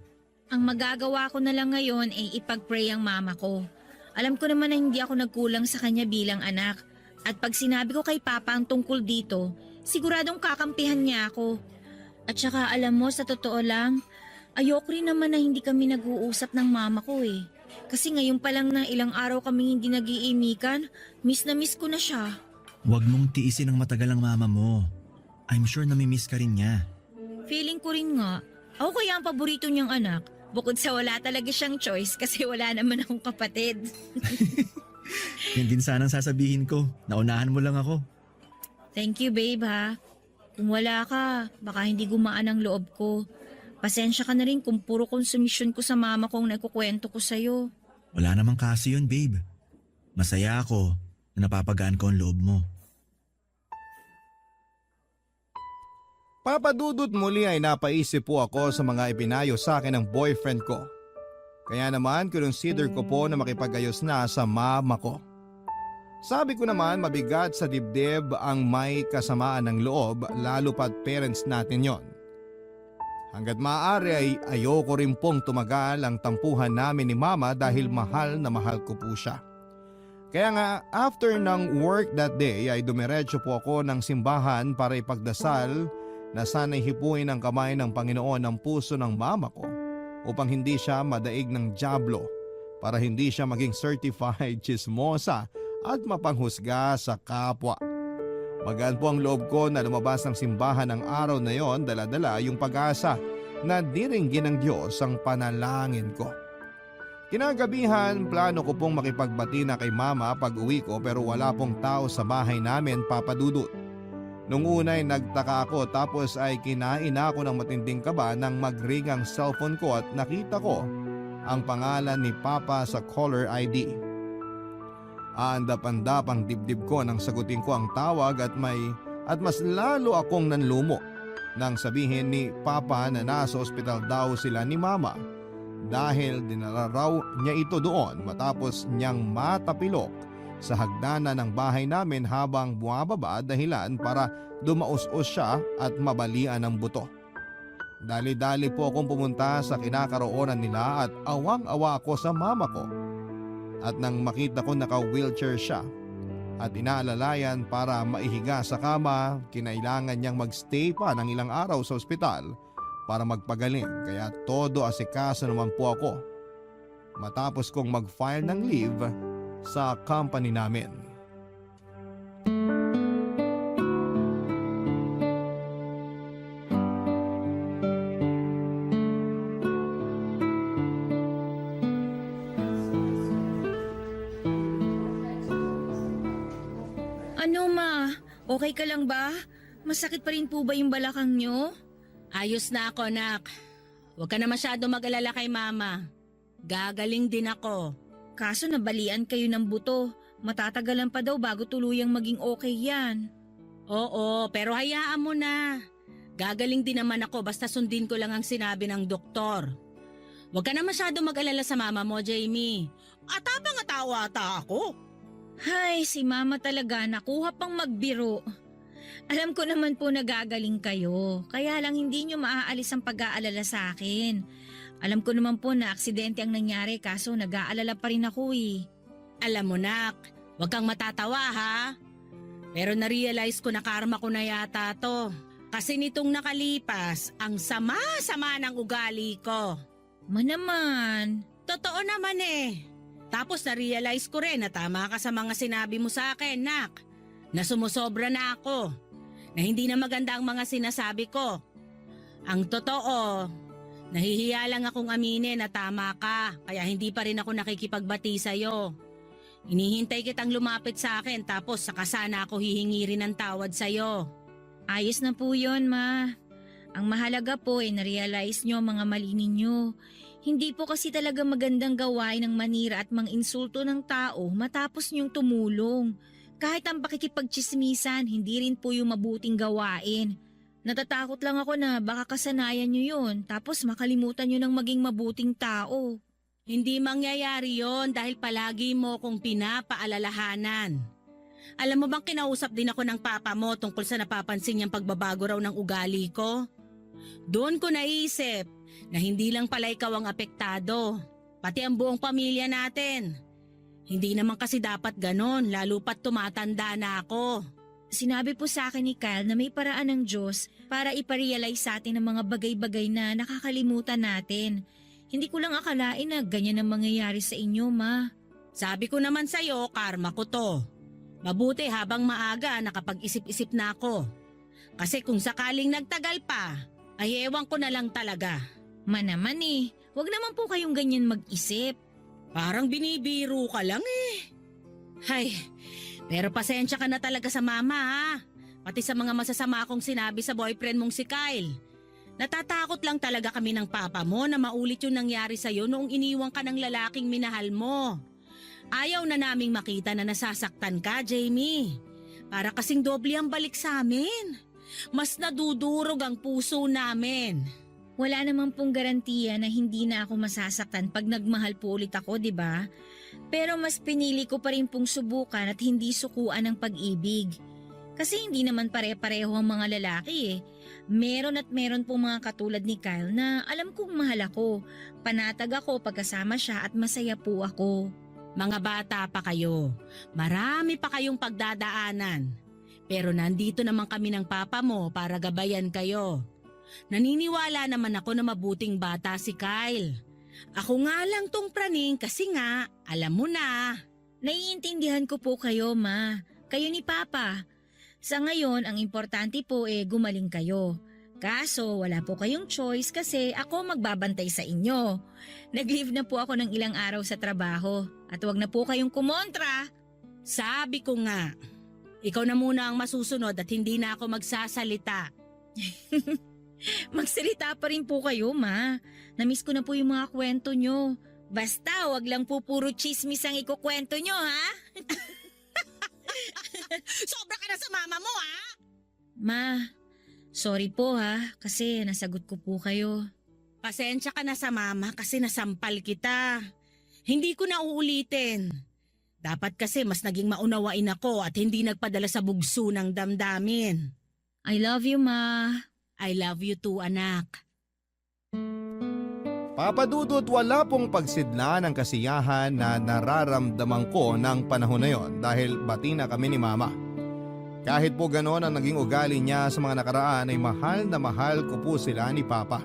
Ang magagawa ko na lang ngayon ay ipag-pray ang mama ko. Alam ko naman na hindi ako nagkulang sa kanya bilang anak. At pag sinabi ko kay Papa ang tungkol dito, siguradong kakampihan niya ako. At saka alam mo, sa totoo lang, ayoko rin naman na hindi kami nag-uusap ng mama ko eh. Kasi ngayon pa lang na ilang araw kaming hindi nag-iimikan, miss na miss ko na siya. Huwag mong tiisin ang matagal ang mama mo. I'm sure namimiss ka rin niya. Feeling ko rin nga, ako kaya ang paborito niyang anak. Bukod sa wala talaga siyang choice kasi wala naman akong kapatid. Yan din sanang sasabihin ko. Naunahan mo lang ako. Thank you babe ha. Kung wala ka, baka hindi gumaan ang loob ko. Pasensya ka na rin kung puro konsumisyon ko sa mama kong nagkukwento ko sa'yo. Wala namang kaso yun, babe. Masaya ako na napapagaan ko ang loob mo. Papadudot muli ay napaisip po ako sa mga ipinayo sa akin ng boyfriend ko. Kaya naman kinonsider ko po na makipagayos na sa mama ko. Sabi ko naman mabigat sa dibdib ang may kasamaan ng loob lalo pat parents natin yon. Hanggat maaari ay ayoko rin pong tumagal ang tampuhan namin ni mama dahil mahal na mahal ko po siya. Kaya nga after ng work that day ay dumiretso po ako ng simbahan para ipagdasal na sana'y hipuin ang kamay ng Panginoon ang puso ng mama ko upang hindi siya madaig ng dyablo para hindi siya maging certified chismosa at mapanghusga sa kapwa. Magaan po ang loob ko na lumabas ng simbahan ng araw na yon, dala-dala yung pag-asa na diringgin ng Diyos ang panalangin ko. Kinagabihan, plano ko pong makipagbati na kay mama pag uwi ko pero wala pong tao sa bahay namin, papadudot. Nung una ay nagtaka ako tapos ay kinain ako ng matinding kaba nang mag-ring ang cellphone ko at nakita ko ang pangalan ni Papa sa caller ID. Aandap-andap ang dibdib ko nang sagutin ko ang tawag at mas lalo akong nanlumo nang sabihin ni Papa na nasa ospital daw sila ni Mama dahil dinala raw niya ito doon matapos niyang matapilok sa hagdanan ng bahay namin habang bumababa dahilan para dumaus-us siya at mabalian ng buto. Dali-dali po akong pumunta sa kinakaroonan nila at awang-awa ako sa mama ko. At nang makita ko naka-wheelchair siya at inaalalayan para maihiga sa kama, kinailangan niyang magstay pa ng ilang araw sa ospital para magpagaling kaya todo asikaso naman po ako. Matapos kong mag-file ng leave sa company namin. Ano ma? Okay ka lang ba? Masakit pa rin po ba yung balakang nyo? Ayos na ako, nak. Huwag ka na masyado mag-alala kay mama. Gagaling din ako. Kaso nabalian kayo ng buto. Matatagalan pa daw bago tuluyang maging okay yan. Oo, pero hayaan mo na. Gagaling din naman ako basta sundin ko lang ang sinabi ng doktor. Huwag ka na masyado mag-alala sa mama mo, Jamie. Atapang atawa ata ako. Hay, si mama talaga nakuha pang magbiro. Alam ko naman po nagagaling kayo. Kaya lang hindi nyo maaalis ang pag-aalala sa akin. Alam ko naman po na aksidente ang nangyari kaso nag-aalala pa rin ako eh. Alam mo, nak, huwag kang matatawa ha. Pero na-realize ko na karma ko na yata to. Kasi nitong nakalipas, ang sama-sama ng ugali ko. Manaman. Totoo naman eh. Tapos na-realize ko rin na tama ka sa mga sinabi mo sa akin, nak. Na sumusobra na ako. Na hindi na maganda ang mga sinasabi ko. Ang totoo, nahihiya lang akong aminin na tama ka. Kaya hindi pa rin ako nakikipagbati sa'yo. Hinihintay kitang lumapit sa akin tapos saka sana ako hihingi rin ng tawad sa'yo. Ayos na po yun, ma. Ang mahalaga po ay na-realize nyo ang mga mali ninyo. Hindi po kasi talaga magandang gawain ng manira at mang-insulto ng tao matapos nyong tumulong. Kahit ang pakikipagchismisan, hindi rin po yung mabuting gawain. Natatakot lang ako na baka kasanayan nyo yun tapos makalimutan nyo ng maging mabuting tao. Hindi mangyayari yon dahil palagi mo kong pinapaalalahanan. Alam mo bang kinausap din ako ng papa mo tungkol sa napapansin niyang pagbabago raw ng ugali ko? Doon ko naisip na hindi lang pala ikaw ang apektado, pati ang buong pamilya natin. Hindi naman kasi dapat ganon, lalo pat tumatanda na ako. Sinabi po sa akin ni Kyle na may paraan ng Diyos para iparealize sa atin ang mga bagay-bagay na nakakalimutan natin. Hindi ko lang akalain na ganyan ang mangyayari sa inyo, Ma. Sabi ko naman sa'yo, karma ko to. Mabuti habang maaga nakapag-isip-isip na ako. Kasi kung sakaling nagtagal pa, ay ewan ko na lang talaga. Ma naman eh, wag naman po kayong ganyan mag-isip. Parang binibiro ka lang eh. Hay, pero pasensya ka na talaga sa mama ha. Pati sa mga masasama akong sinabi sa boyfriend mong si Kyle. Natatakot lang talaga kami ng papa mo na maulit yung nangyari sa'yo noong iniwang ka ng lalaking minahal mo. Ayaw na naming makita na nasasaktan ka, Jamie. Para kasing doble ang balik sa amin. Mas nadudurog ang puso namin. Wala naman pong garantiya na hindi na ako masasaktan pag nagmahal po ulit ako, di ba? Pero mas pinili ko pa rin pong subukan at hindi sukuan ng pag-ibig. Kasi hindi naman pare-pareho ang mga lalaki eh. Meron at meron pong mga katulad ni Kyle na alam kong mahal ako. Panatag ako pagkasama siya at masaya po ako. Mga bata pa kayo. Marami pa kayong pagdadaanan. Pero nandito naman kami ng papa mo para gabayan kayo. Naniniwala naman ako na mabuting bata si Kyle. Ako nga lang tong praning kasi nga, alam mo na. Naiintindihan ko po kayo, Ma. Kayo ni Papa. Sa ngayon, ang importante po gumaling kayo. Kaso wala po kayong choice kasi ako magbabantay sa inyo. Nag-leave na po ako ng ilang araw sa trabaho at wag na po kayong kumontra. Sabi ko nga, ikaw na muna ang masusunod at hindi na ako magsasalita. Magsalita pa rin po kayo, Ma. Namiss ko na po yung mga kwento nyo. Basta wag lang po puro chismis ang ikukwento nyo, ha? Sobra ka na sa mama mo ha? Ma, sorry po ha, kasi nasagot ko po kayo. Pasensya ka na sa mama kasi nasampal kita. Hindi ko na uulitin. Dapat kasi mas naging maunawain ako at hindi nagpadala sa bugso ng damdamin. I love you, Ma. I love you too, anak. Papa Dudut, wala pong pagsidla ng kasiyahan na nararamdaman ko ng panahon na yon dahil bati na kami ni Mama. Kahit po gano'n ang naging ugali niya sa mga nakaraan ay mahal na mahal ko po sila ni Papa.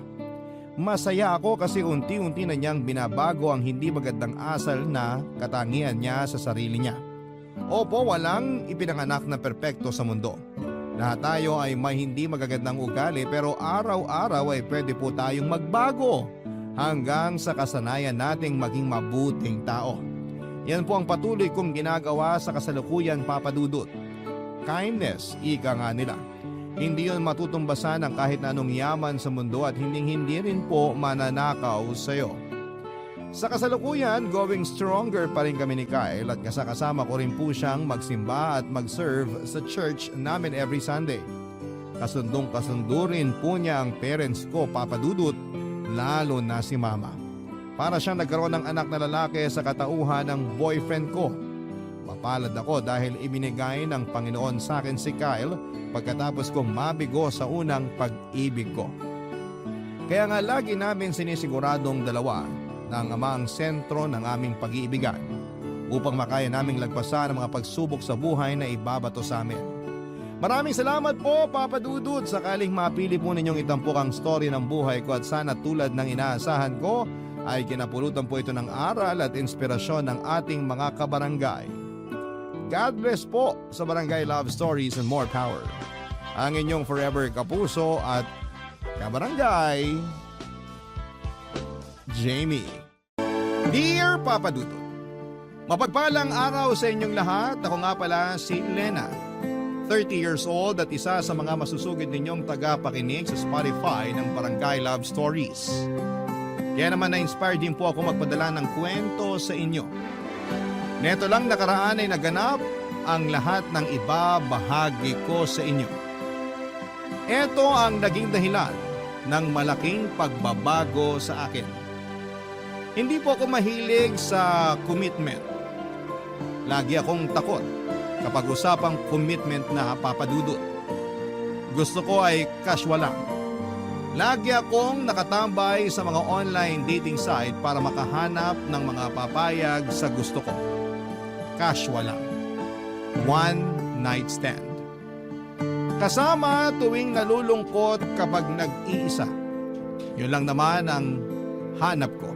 Masaya ako kasi unti-unti na niyang binabago ang hindi magandang asal na katangian niya sa sarili niya. Opo, walang ipinanganak na perpekto sa mundo. Lahat tayo ay may hindi magagandang ugali pero araw-araw ay pwede po tayong magbago hanggang sa kasanayan nating maging mabuting tao. Yan po ang patuloy kong ginagawa sa kasalukuyan, Papa Dudut. Kindness, ika nga nila. Hindi yon matutumbasan ng kahit na anong yaman sa mundo at hindi rin po mananakaw sa iyo. Sa kasalukuyan, going stronger pa rin kami ni Kyle at kasama ko rin po siyang magsimba at mag-serve sa church namin every Sunday. Kasundong-kasundo rin po niya ang parents ko, Papa Dudut, lalo na si Mama. Para siyang nagkaroon ng anak na lalaki sa katauhan ng boyfriend ko. Mapalad ako dahil ibinigay ng Panginoon sa akin si Kyle pagkatapos kong mabigo sa unang pag-ibig ko. Kaya nga lagi namin sinisiguradong dalawa na ang ama ang sentro ng aming pag-iibigan upang makaya naming lagpasan ang mga pagsubok sa buhay na ibabato sa amin. Maraming salamat po, Papa Dudut, sakaling mapili po ninyong itampok ang story ng buhay ko at sana tulad ng inaasahan ko ay kinapulutan po ito ng aral at inspirasyon ng ating mga kabarangay. God bless po sa Barangay Love Stories and more power. Ang inyong forever kapuso at kabarangay, Jamie. Dear Papa Dudut, mapagpalang araw sa inyong lahat. Ako nga pala si Lena, 30 years old at isa sa mga masusugid ninyong tagapakinig sa Spotify ng Barangay Love Stories. Kaya naman na-inspired din po ako magpadala ng kwento sa inyo. Neto lang nakaraan ay naganap ang lahat ng ibabahagi ko sa inyo. Ito ang naging dahilan ng malaking pagbabago sa akin. Hindi po ako mahilig sa commitment. Lagi akong takot kapag usapang commitment na, Papa Dudut. Gusto ko ay casual lang. Lagi akong nakatambay sa mga online dating site para makahanap ng mga papayag sa gusto ko. Casual lang. One night stand. Kasama tuwing nalulungkot kapag nag-iisa. Yun lang naman ang hanap ko.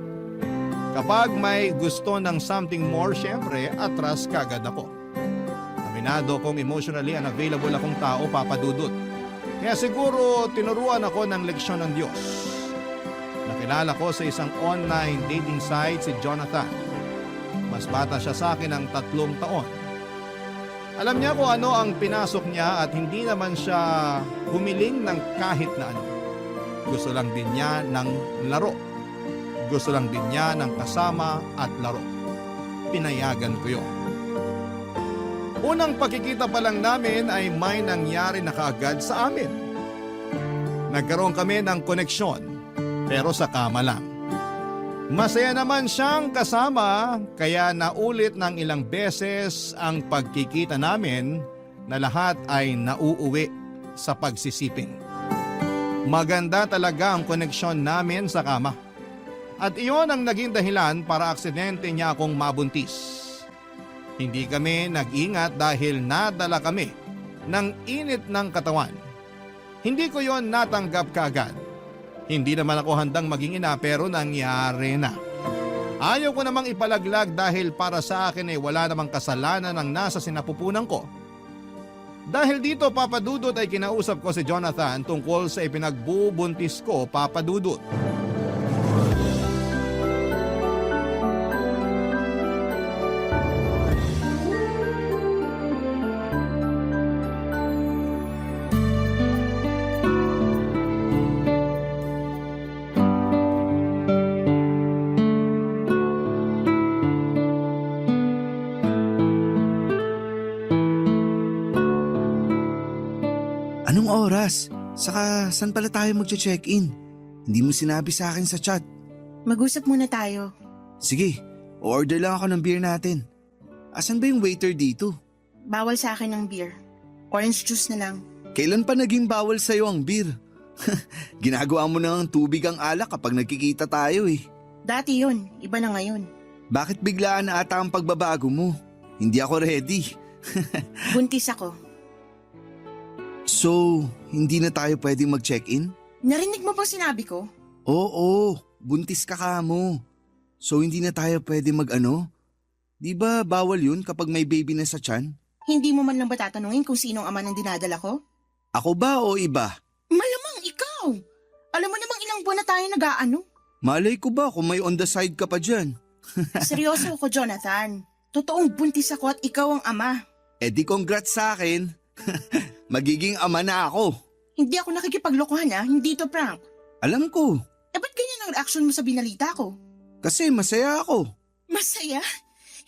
Kapag may gusto ng something more, syempre, atras kagad ako. Aminado kong emotionally unavailable akong tao, Papa Dudut. Kaya siguro tinuruan ako ng leksyon ng Diyos. Nakilala ko sa isang online dating site si Jonathan. Mas bata siya sa akin ng 3 taon. Alam niya kung ano ang pinasok niya at hindi naman siya humiling ng kahit na ano. Gusto lang din niya ng laro. Gusto lang din niya ng kasama at laro. Pinayagan ko yun. Unang pagkikita pa lang namin ay may nangyari na kaagad sa amin. Nagkaroon kami ng koneksyon, pero sa kama lang. Masaya naman siyang kasama, kaya naulit ng ilang beses ang pagkikita namin na lahat ay nauuwi sa pagsisiping. Maganda talaga ang koneksyon namin sa kama. At iyon ang naging dahilan para aksidente niya akong mabuntis. Hindi kami nag-ingat dahil nadala kami ng init ng katawan. Hindi ko yon natanggap kaagad. Hindi naman ako handang maging ina pero nangyari na. Ayaw ko namang ipalaglag dahil para sa akin ay wala namang kasalanan ang nasa sinapupunan ko. Dahil dito, Papa Dudut, ay kinausap ko si Jonathan tungkol sa ipinagbubuntis ko, Papa Dudut. Anong oras? Saka saan pala tayo magche-check-in? Hindi mo sinabi sa akin sa chat. Mag-usap muna tayo. Sige, order lang ako ng beer natin. Asan ba yung waiter dito? Bawal sa akin ng beer. Orange juice na lang. Kailan pa naging bawal sa'yo ang beer? Ginagawa mo na ng tubig ang alak kapag nagkikita tayo eh. Dati yun, iba na ngayon. Bakit biglaan na ata ang pagbabago mo? Hindi ako ready. Buntis ako. So, hindi na tayo pwedeng mag-check-in? Narinig mo ba sinabi ko? Oo, buntis ka mo. So hindi na tayo pwede mag-ano? Di ba bawal yun kapag may baby na sa tiyan? Hindi mo man lang ba tatanungin kung sinong ama ng dinadala ko? Ako ba o iba? Malamang ikaw! Alam mo namang ilang buwan na tayo nag-aano. Malay ko ba kung may on the side ka pa dyan? Seryoso ako, Jonathan. Totoong buntis ako at ikaw ang ama. Eh di congrats sa akin. Magiging ama na ako. Hindi ako nakikipaglokohan hindi to prank. Alam ko, Eh ba't ganyan ang reaksyon mo sa binalita ko? kasi masaya ako. Masaya?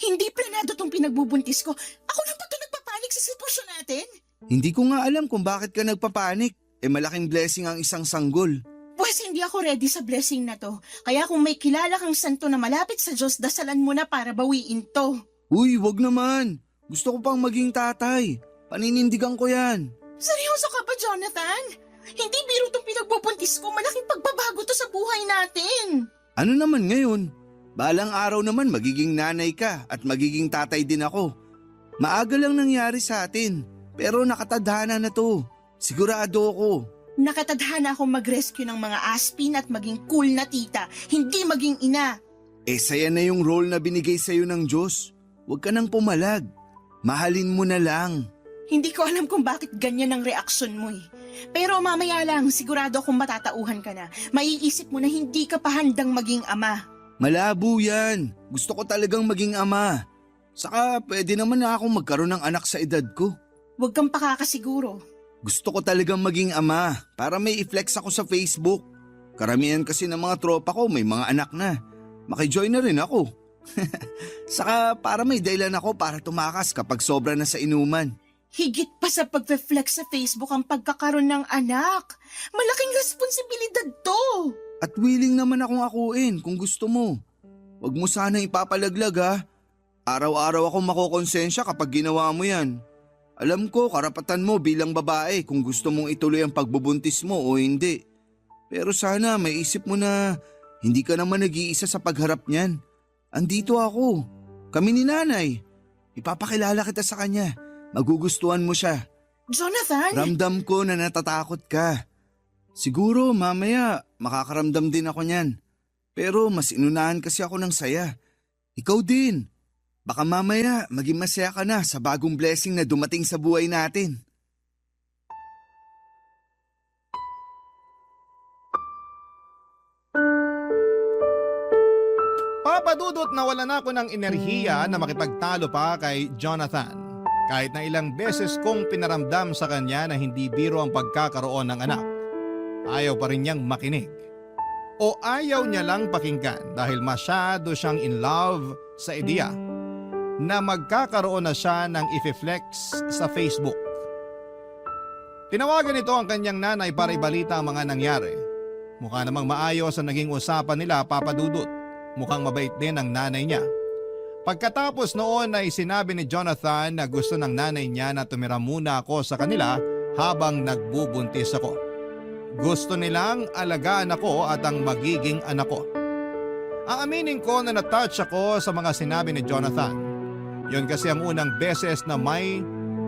Hindi planado tong pinagbubuntis ko. Ako lang ba ito nagpapanik sa sitwasyon natin? Hindi ko nga alam kung bakit ka nagpapanik. Eh malaking blessing ang isang sanggol. Pues hindi ako ready sa blessing na to. Kaya kung may kilala kang santo na malapit sa Diyos, dasalan mo na para bawiin to. Uy, wag naman. Gusto ko pang maging tatay. Paninindigan ko yan. Seryoso ka ba, Jonathan? Hindi biro tong pinagbubuntis ko. Malaking pagbabago to sa buhay natin. Ano naman ngayon? Balang araw naman magiging nanay ka at magiging tatay din ako. Maaga lang nangyari sa atin, pero nakatadhana na to. Sigurado ako. Nakatadhana akong mag-rescue ng mga aspin at maging cool na tita, hindi maging ina. Eh saya na yung role na binigay sa'yo ng Diyos. Huwag ka nang pumalag. Mahalin mo na lang. Hindi ko alam kung bakit ganyan ang reaksyon mo eh. Pero mamaya lang, sigurado akong matatauhan ka na. Maiisip mo na hindi ka pa handang maging ama. Malabo yan. Gusto ko talagang maging ama. Saka pwede naman na akong magkaroon ng anak sa edad ko. Huwag kang pakakasiguro. Gusto ko talagang maging ama para may i-flex ako sa Facebook. Karamihan kasi ng mga tropa ko may mga anak na. Makijoin na rin ako. Saka para may dahilan ako para tumakas kapag sobra na sa inuman. Higit pa sa pag-flex sa Facebook ang pagkakaroon ng anak. Malaking responsibilidad to. At willing naman akong akuin kung gusto mo. Huwag mo sanang ipapalaglag ha. Araw-araw ako makokonsensya kapag ginawa mo yan. Alam ko karapatan mo bilang babae kung gusto mong ituloy ang pagbubuntis mo o hindi. Pero sana may isip mo na hindi ka naman nag-iisa sa pagharap niyan. Andito ako. Kami ni nanay. Ipapakilala kita sa kanya. Magugustuhan mo siya. Jonathan? Ramdam ko na natatakot ka. Siguro mamaya makakaramdam din ako niyan. Pero mas inunahan kasi ako ng saya. Ikaw din. Baka mamaya maging masaya ka na sa bagong blessing na dumating sa buhay natin. Papadudot na wala na ako ng enerhiya na makipagtalo pa kay Jonathan. Kahit na ilang beses kong pinaramdam sa kanya na hindi biro ang pagkakaroon ng anak. Ayaw pa rin niyang makinig. O ayaw niya lang pakinggan dahil masyado siyang in love sa ideya na magkakaroon na siya ng i-flex sa Facebook. Tinawagan nito ang kanyang nanay para ibalita ang mga nangyari. Mukha namang maayos ang naging usapan nila, Papa Dudut. Mukhang mabait din ang nanay niya. Pagkatapos noon ay sinabi ni Jonathan na gusto ng nanay niya na tumira muna ako sa kanila habang nagbubuntis ako. Gusto nilang alagaan ako at ang magiging anak ko. Aaminin ko na na-touch ako sa mga sinabi ni Jonathan. Yon kasi ang unang beses na may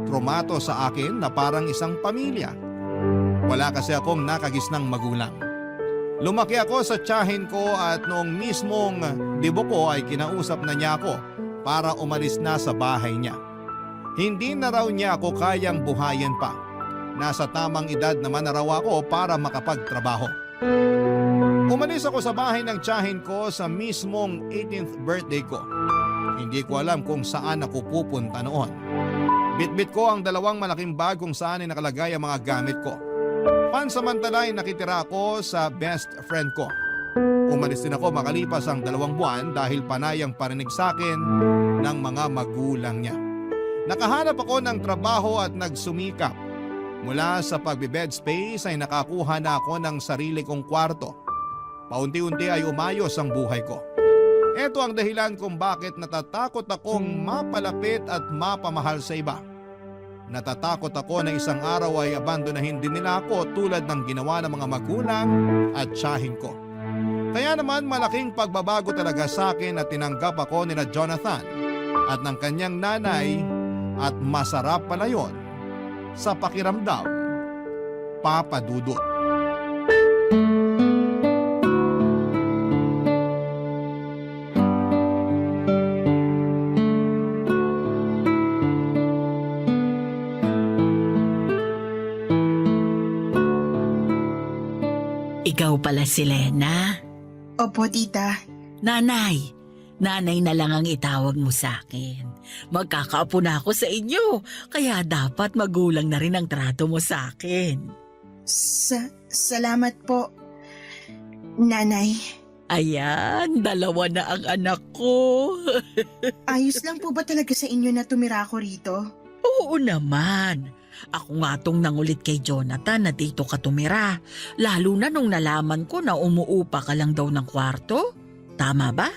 trumato sa akin na parang isang pamilya. Wala kasi akong nakagisnang magulang. Lumaki ako sa tiyahin ko at noong mismong dibo ko ay kinausap na niya ako para umalis na sa bahay niya. Hindi na raw niya ako kayang buhayin pa. Nasa tamang edad naman na raw ako para makapagtrabaho. Umalis ako sa bahay ng tiyahin ko sa mismong 18th birthday ko. Hindi ko alam kung saan ako pupunta noon. Bitbit ko ang 2 malaking bag kung saan ay nakalagay ang mga gamit ko. Pansamantala ay nakitira ako sa best friend ko. Umalis din ako makalipas ang 2 buwan dahil panayang parinig sa akin ng mga magulang niya. Nakahanap ako ng trabaho at nagsumikap. Mula sa pagbe-bed space ay nakakuha na ako ng sarili kong kwarto. Paunti-unti ay umayos ang buhay ko. Ito ang dahilan kung bakit natatakot akong mapalapit at mapamahal sa iba. Natatakot ako na isang araw ay abandonahin din nila ako tulad ng ginawa ng mga magulang at tiyahin ko. Kaya naman malaking pagbabago talaga sa akin na tinanggap ako nila Jonathan at ng kanyang nanay at masarap pala yon sa pakiramdam, Papa Dudut. Ikaw pala si Lena? Opo, tita. Nanay na lang ang itawag mo sa akin. Magkakaapo na ako sa inyo, kaya dapat magulang na rin ang trato mo sa akin. Salamat po, nanay. Ayan, 2 na ang anak ko. Ayos lang po ba talaga sa inyo na tumira ako rito? Oo naman. Ako nga tong nangulit kay Jonathan na dito ka tumira. Lalo na nung nalaman ko na umuupa ka lang daw ng kwarto. Tama ba?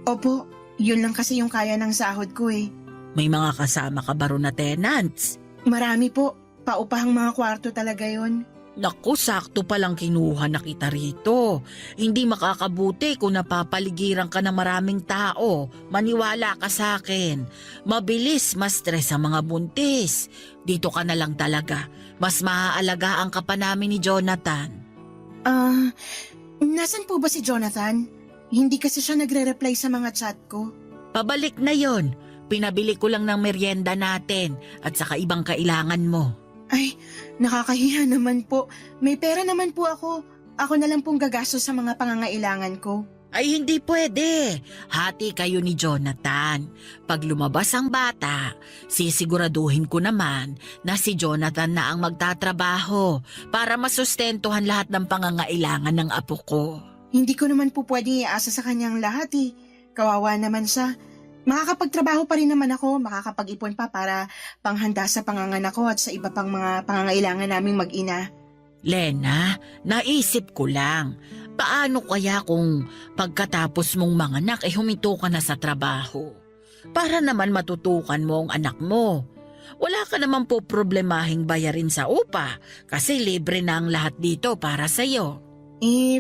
Opo, yun lang kasi yung kaya ng sahod ko eh. May mga kasama ka ba ron na tenants? Marami po, paupahang mga kwarto talaga yon. Naku, sakto palang kinuha na kita rito. Hindi makakabuti kung napapaligiran ka ng maraming tao. Maniwala ka sa akin. Mabilis ma-stress ang mga buntis. Dito ka na lang talaga. Mas maaalagaan ka pa namin ni Jonathan. Nasan po ba si Jonathan? Hindi kasi siya nagre-reply sa mga chat ko. Pabalik na yon. Pinabili ko lang ng merienda natin at saka ibang kailangan mo. Ay, nakakahiya naman po. May pera naman po ako. Ako na lang pong gagastos sa mga pangangailangan ko. Ay hindi pwede. Hati kayo ni Jonathan. Pag lumabas ang bata, sisiguraduhin ko naman na si Jonathan na ang magtatrabaho para masustentuhan lahat ng pangangailangan ng apo ko. Hindi ko naman po pwedeng iasa sa kanyang lahat eh. Kawawa naman siya. Makakapagtrabaho pa rin naman ako, makakapag-ipon pa para panghanda sa panganganak ko at sa iba pang mga pangangailangan naming mag-ina. Lena, naisip ko lang. Paano kaya kung pagkatapos mong manganak huminto ka na sa trabaho? Para naman matutukan mo ang anak mo. Wala ka naman po problemahing bayarin sa upa kasi libre na ang lahat dito para sa'yo.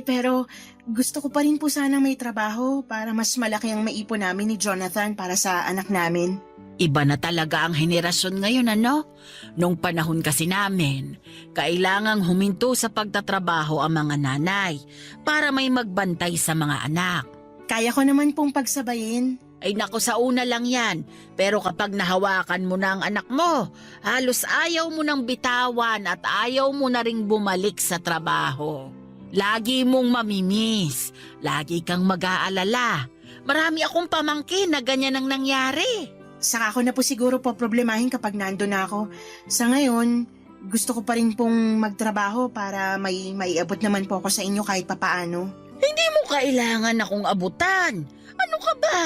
Pero gusto ko pa rin po sana may trabaho para mas malaki ang maipon namin ni Jonathan para sa anak namin. Iba na talaga ang henerasyon ngayon, ano? Nung panahon kasi namin, kailangang huminto sa pagtatrabaho ang mga nanay para may magbantay sa mga anak. Kaya ko naman pong pagsabayin. Ay nako, sa una lang yan. Pero kapag nahawakan mo na ang anak mo, halos ayaw mo nang bitawan at ayaw mo na ring bumalik sa trabaho. Lagi mong mamimiss, lagi kang mag-aalala. Marami akong pamangkin na ganyan ang nangyari. Saka ako na po siguro po problemahin kapag nando na ako. Sa ngayon, gusto ko pa rin pong magtrabaho para may maiabot naman po ako sa inyo kahit papaano. Hindi mo kailangan akong abutan. Ano ka ba?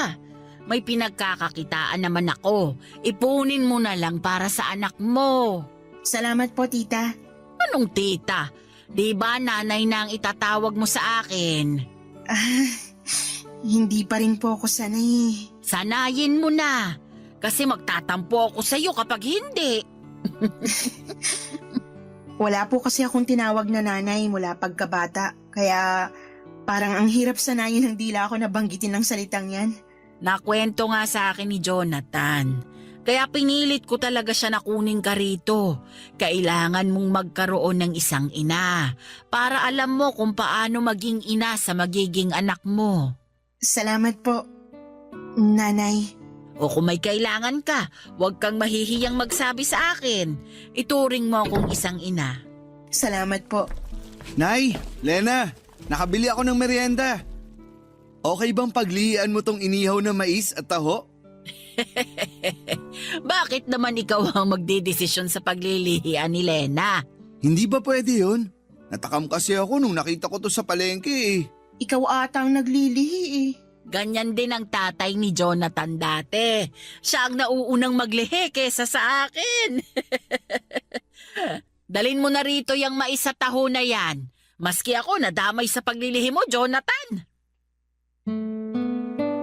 May pinagkakakitaan naman ako. Ipunin mo na lang para sa anak mo. Salamat po, tita. Anong tita? Di ba nanay na ang itatawag mo sa akin? Hindi pa rin po ako sanay. Sanayin mo na. Kasi magtatampo ako sa'yo kapag hindi. Wala po kasi akong tinawag na nanay mula pagkabata. Kaya parang ang hirap sanayin ng dila ako na banggitin ng salitang yan. Nakwento nga sa akin ni Jonathan. Kaya pinilit ko talaga siya na kunin ka rito. Kailangan mong magkaroon ng isang ina para alam mo kung paano maging ina sa magiging anak mo. Salamat po, nanay. O kung may kailangan ka, huwag kang mahihiyang magsabi sa akin. Ituring mo akong isang ina. Salamat po. Nay, Lena, nakabili ako ng merienda. Okay bang paglihian mo tong inihaw na mais at taho? Bakit naman ikaw ang magdedesisyon sa paglilihian ni Lena? Hindi ba pwede yun? Natakam kasi ako nung nakita ko to sa palengke eh. Ikaw ata ang naglilihi eh. Ganyan din ang tatay ni Jonathan dati. Siya ang nauunang maglihi kesa sa akin. Dalin mo na rito yung mais sa taho na yan. Maski ako nadamay sa paglilihi mo, Jonathan.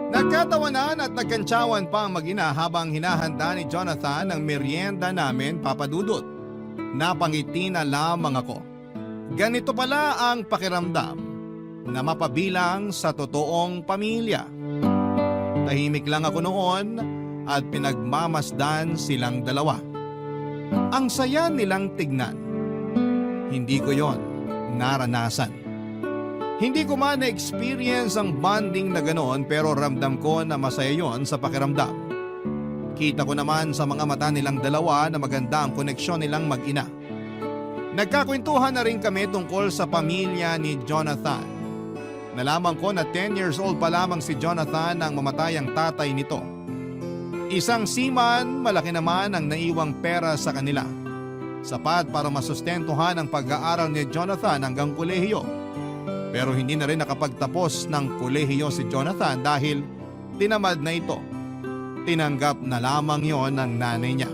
Nagkatawanan at nagkantsawan pa ang mag-ina habang hinahanda ni Jonathan ang merienda namin, Papa Dudut. Napangiti na lamang ako. Ganito pala ang pakiramdam na mapabilang sa totoong pamilya. Tahimik lang ako noon at pinagmamasdan silang dalawa. Ang saya nilang tignan. Hindi ko yon naranasan. Hindi ko man na-experience ang bonding na ganoon pero ramdam ko na masaya yon sa pakiramdam. Kita ko naman sa mga mata nilang dalawa na maganda ang koneksyon nilang mag-ina. Nagkakwentuhan na rin kami tungkol sa pamilya ni Jonathan. Nalaman ko na 10 years old pa lamang si Jonathan nang mamatay ang tatay nito. Isang seaman, malaki naman ang naiwang pera sa kanila. Sapat para masustentuhan ang pag-aaral ni Jonathan hanggang kolehiyo. Pero hindi na rin nakapagtapos ng kolehiyo si Jonathan dahil tinamad na ito. Tinanggap na lamang yon ng nanay niya.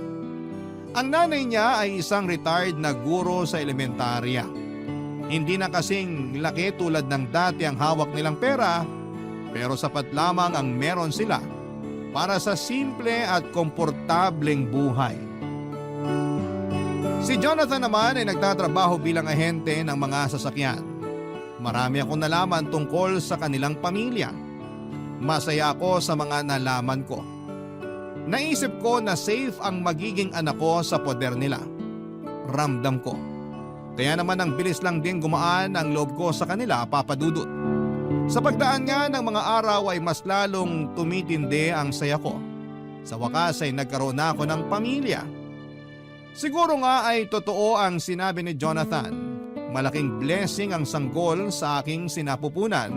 Ang nanay niya ay isang retired na guro sa elementarya. Hindi na kasing laki tulad ng dati ang hawak nilang pera, pero sapat lamang ang meron sila para sa simple at komportableng buhay. Si Jonathan naman ay nagtatrabaho bilang ahente ng mga sasakyan. Marami akong nalaman tungkol sa kanilang pamilya. Masaya ako sa mga nalaman ko. Naisip ko na safe ang magiging anak ko sa poder nila. Ramdam ko. Kaya naman ang bilis lang din gumaan ang loob ko sa kanila, Papa Dudut. Sa pagdaan nga ng mga araw ay mas lalong tumitindi ang saya ko. Sa wakas ay nagkaroon na ako ng pamilya. Siguro nga ay totoo ang sinabi ni Jonathan. Malaking blessing ang sanggol sa aking sinapupunan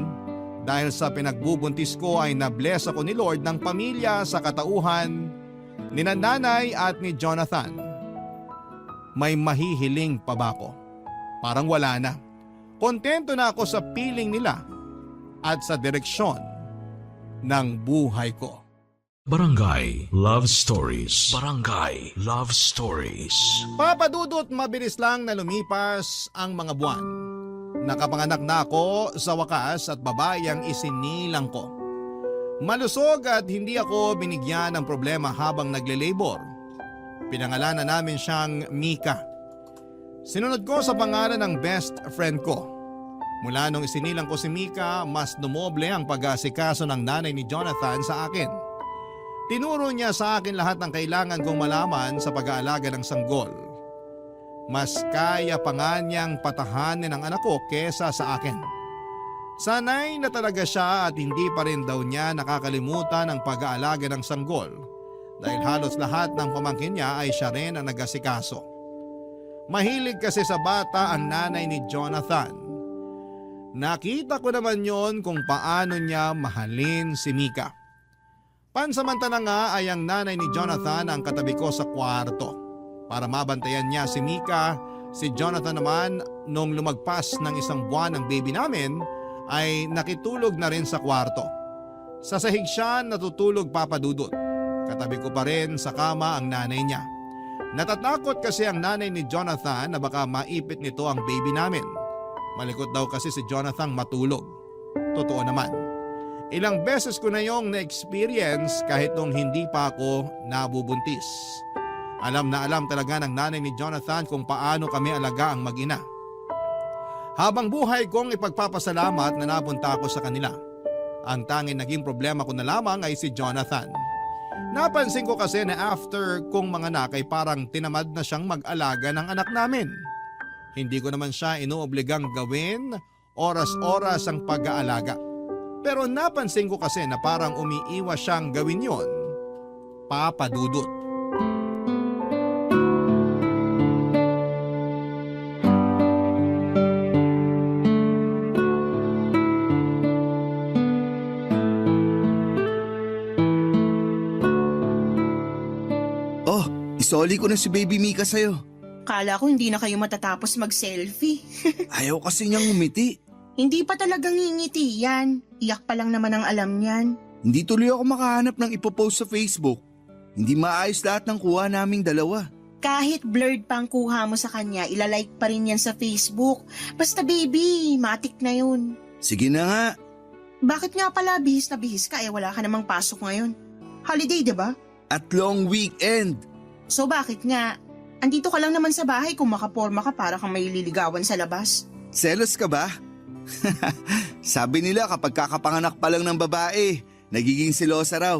dahil sa pinagbubuntis ko ay na-bless ako ni Lord ng pamilya sa katauhan ni nanay at ni Jonathan. May mahihiling pa ba ako? Parang wala na. Kontento na ako sa piling nila at sa direksyon ng buhay ko. Barangay Love Stories. Barangay Love Stories. Papadudot, mabilis lang na lumipas ang mga buwan. Nakapanganak na ako sa wakas at babae ang isinilang ko. Malusog at hindi ako binigyan ng problema habang nagle-labor. Pinangalanan namin siyang Mika. Sinunod ko sa pangalan ng best friend ko. Mula nung isinilang ko si Mika, mas dumoble ang pag-aasikaso ng nanay ni Jonathan sa akin. Tinuro niya sa akin lahat ng kailangan kong malaman sa pag-aalaga ng sanggol. Mas kaya pa nga niyang patahanin ang anak ko kesa sa akin. Sanay na talaga siya at hindi pa rin daw niya nakakalimutan ang pag-aalaga ng sanggol dahil halos lahat ng pamangkin niya ay siya rin ang nag-asikaso. Mahilig kasi sa bata ang nanay ni Jonathan. Nakita ko naman yon kung paano niya mahalin si Mika. Pansamantala nga ay ang nanay ni Jonathan ang katabi ko sa kwarto. Para mabantayan niya si Mika, si Jonathan naman nung lumagpas ng 1 buwan ng baby namin ay nakitulog na rin sa kwarto. Sa sahig siya natutulog papadudot. Katabi ko pa rin sa kama ang nanay niya. Natatakot kasi ang nanay ni Jonathan na baka maipit nito ang baby namin. Malikot daw kasi si Jonathan matulog. Totoo naman. Ilang beses ko na yung na-experience kahit nung hindi pa ako nabubuntis. Alam na alam talaga ng nanay ni Jonathan kung paano kami alaga ang mag-ina. Habang buhay kong ipagpapasalamat na napunta ako sa kanila. Ang tanging naging problema ko na lamang ay si Jonathan. Napansin ko kasi na after kong manganak ay parang tinamad na siyang mag-alaga ng anak namin. Hindi ko naman siya inuobligang gawin oras-oras ang pag-aalaga. Pero napansin ko kasi na parang umiiwas siyang gawin yon. Papadudot. Isoli ko na si Baby Mika sa'yo. Kala ko hindi na kayo matatapos mag-selfie. Ayaw kasi niyang umiti. Hindi pa talagang ngingiti yan. Iyak pa lang naman ang alam niyan. Hindi tuloy ako makahanap ng ipopost sa Facebook. Hindi maayos lahat ng kuha naming dalawa. Kahit blurred pa ang kuha mo sa kanya, ilalike pa rin yan sa Facebook. Basta baby, matik na yun. Sige na nga. Bakit nga pala bihis na bihis ka wala ka namang pasok ngayon? Holiday, diba? At long weekend. So bakit nga? Andito ka lang naman sa bahay kung makaporma ka para kang may liligawan sa labas. Selos ka ba? Sabi nila kapag kakapanganak pa lang ng babae, nagiging silosa raw.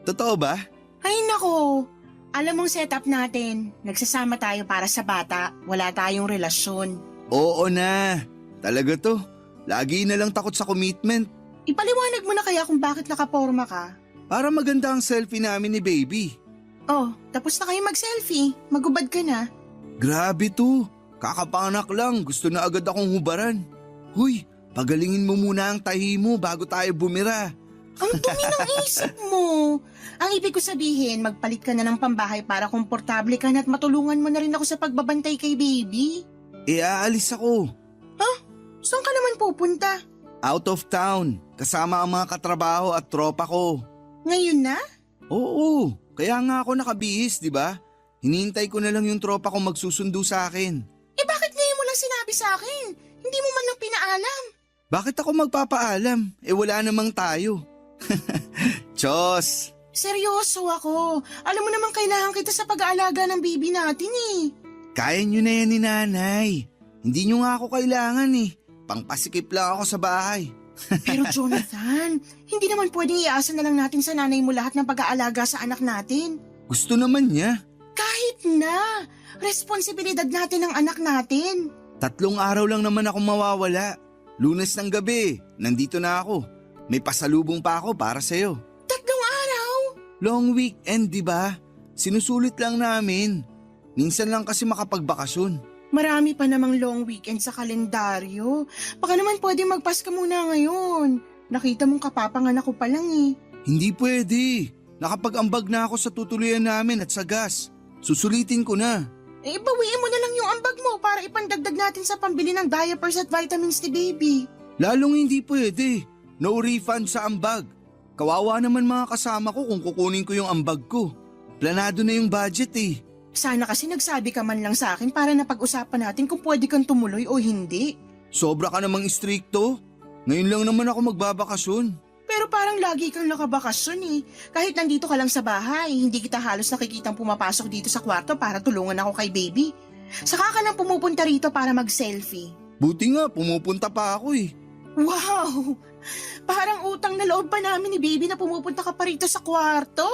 Totoo ba? Ay nako, alam mong setup natin. Nagsasama tayo para sa bata, wala tayong relasyon. Oo na. Talaga to. Lagi na lang takot sa commitment. Ipaliwanag mo na kaya kung bakit nakaporma ka. Para maganda ang selfie namin ni Baby. Oh, tapos na kayo mag-selfie. Magubad ka na. Grabe to. Kakapanganak lang. Gusto na agad akong hubaran. Huy, pagalingin mo muna ang tahi mo bago tayo bumira. Ang dumi ng isip mo. Ang ibig ko sabihin, magpalit ka na ng pambahay para komportable ka na at matulungan mo na rin ako sa pagbabantay kay baby. Aalis ako. Saan ka naman pupunta? Out of town. Kasama ang mga katrabaho at tropa ko. Ngayon na? Oo, kaya nga ako nakabihis, di ba? Hinihintay ko na lang yung tropa ko magsusundo sa akin. Bakit ngayon mo lang sinabi sa akin? Hindi mo man lang pinaalam. Bakit ako magpapaalam? Wala namang tayo. Chos! Seryoso ako. Alam mo naman kailangan kita sa pag-aalaga ng baby natin eh. Kaya nyo na yan ni nanay. Hindi nyo nga ako kailangan eh. Pangpasikip lang ako sa bahay. Pero Jonathan, hindi naman pwedeng iasa na lang natin sa nanay mo lahat ng pag-aalaga sa anak natin. Gusto naman niya. Kahit na, responsibilidad natin ang anak natin. 3 araw lang naman ako mawawala. Lunes ng gabi, nandito na ako. May pasalubong pa ako para sa'yo. 3 araw? Long weekend, di ba? Sinusulit lang namin. Minsan lang kasi makapagbakasyon. Marami pa namang long weekend sa kalendaryo. Baka naman pwede magpaska muna ngayon. Nakita mong kapapanganak ko pa lang eh. Hindi pwede. Nakapag-ambag na ako sa tutuluyan namin at sa gas. Susulitin ko na. Bawiin mo na lang yung ambag mo para ipandagdag natin sa pambili ng diapers at vitamins ni baby. Lalong hindi pwede. No refund sa ambag. Kawawa naman mga kasama ko kung kukunin ko yung ambag ko. Planado na yung budget eh. Sana kasi nagsabi ka man lang sa akin para napag-usapan natin kung pwede kang tumuloy o hindi. Sobra ka namang istrikto. Ngayon lang naman ako magbabakasyon. Pero parang lagi kang nakabakasyon eh. Kahit nandito ka lang sa bahay, hindi kita halos nakikitang pumapasok dito sa kwarto para tulungan ako kay baby. Saka ka lang pumupunta rito para mag-selfie. Buti nga, pumupunta pa ako eh. Wow! Parang utang na loob pa namin ni baby na pumupunta ka pa rito sa kwarto.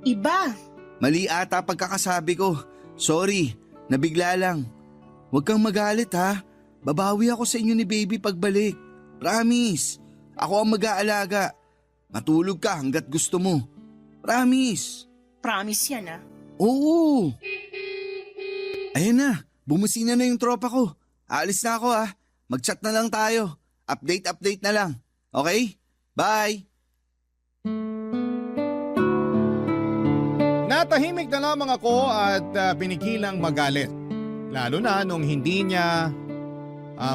Iba. Mali ata pagkakasabi ko. Sorry, nabigla lang. Huwag kang magalit ha. Babawi ako sa inyo ni baby pagbalik. Promise. Ako ang mag-aalaga. Matulog ka hanggat gusto mo. Promise. Promise yan ah. Oo. Ayan na, bumusina na yung tropa ko. Aalis na ako ha. Mag-chat na lang tayo. Update na lang. Okay? Bye! Natahimik na lamang ako at pinigilang magalit. Lalo na nung hindi niya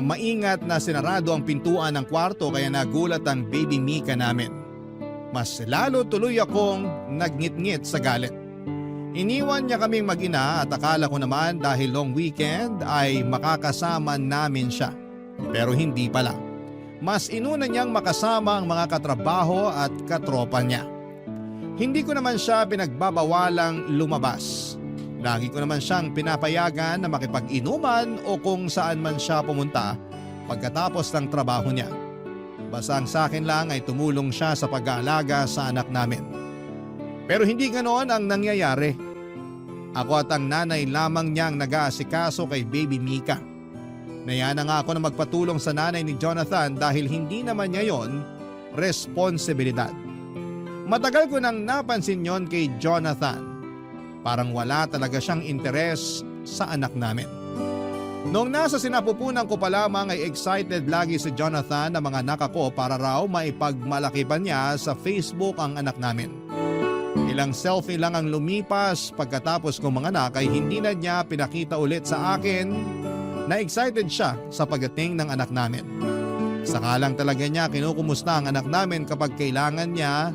maingat na sinarado ang pintuan ng kwarto kaya nagulat ang baby Mika namin. Mas lalo tuloy akong nagngit-ngit sa galit. Iniwan niya kaming mag-ina at akala ko naman dahil long weekend ay makakasama namin siya. Pero hindi pala. Mas inuna niyang makasama ang mga katrabaho at katropa niya. Hindi ko naman siya pinagbabawalang lumabas. Lagi ko naman siyang pinapayagan na makipag-inuman o kung saan man siya pumunta pagkatapos ng trabaho niya. Basta ang sa akin lang ay tumulong siya sa pag-aalaga sa anak namin. Pero hindi ganoon ang nangyayari. Ako at ang nanay lamang niyang nag-aasikaso kay baby Mika. Naya na nga ako na magpatulong sa nanay ni Jonathan dahil hindi naman niya yon responsibilidad. Matagal ko nang napansin yon kay Jonathan. Parang wala talaga siyang interes sa anak namin. Noong nasa sinapupunan ko pa lamang ay excited lagi si Jonathan na mga anak ako para raw maipagmalaki pa niya sa Facebook ang anak namin. Ilang selfie lang ang lumipas pagkatapos kong mga anak ay hindi na niya pinakita ulit sa akin na excited siya sa pagdating ng anak namin. Saka lang talaga niya kinukumusta ang anak namin kapag kailangan niya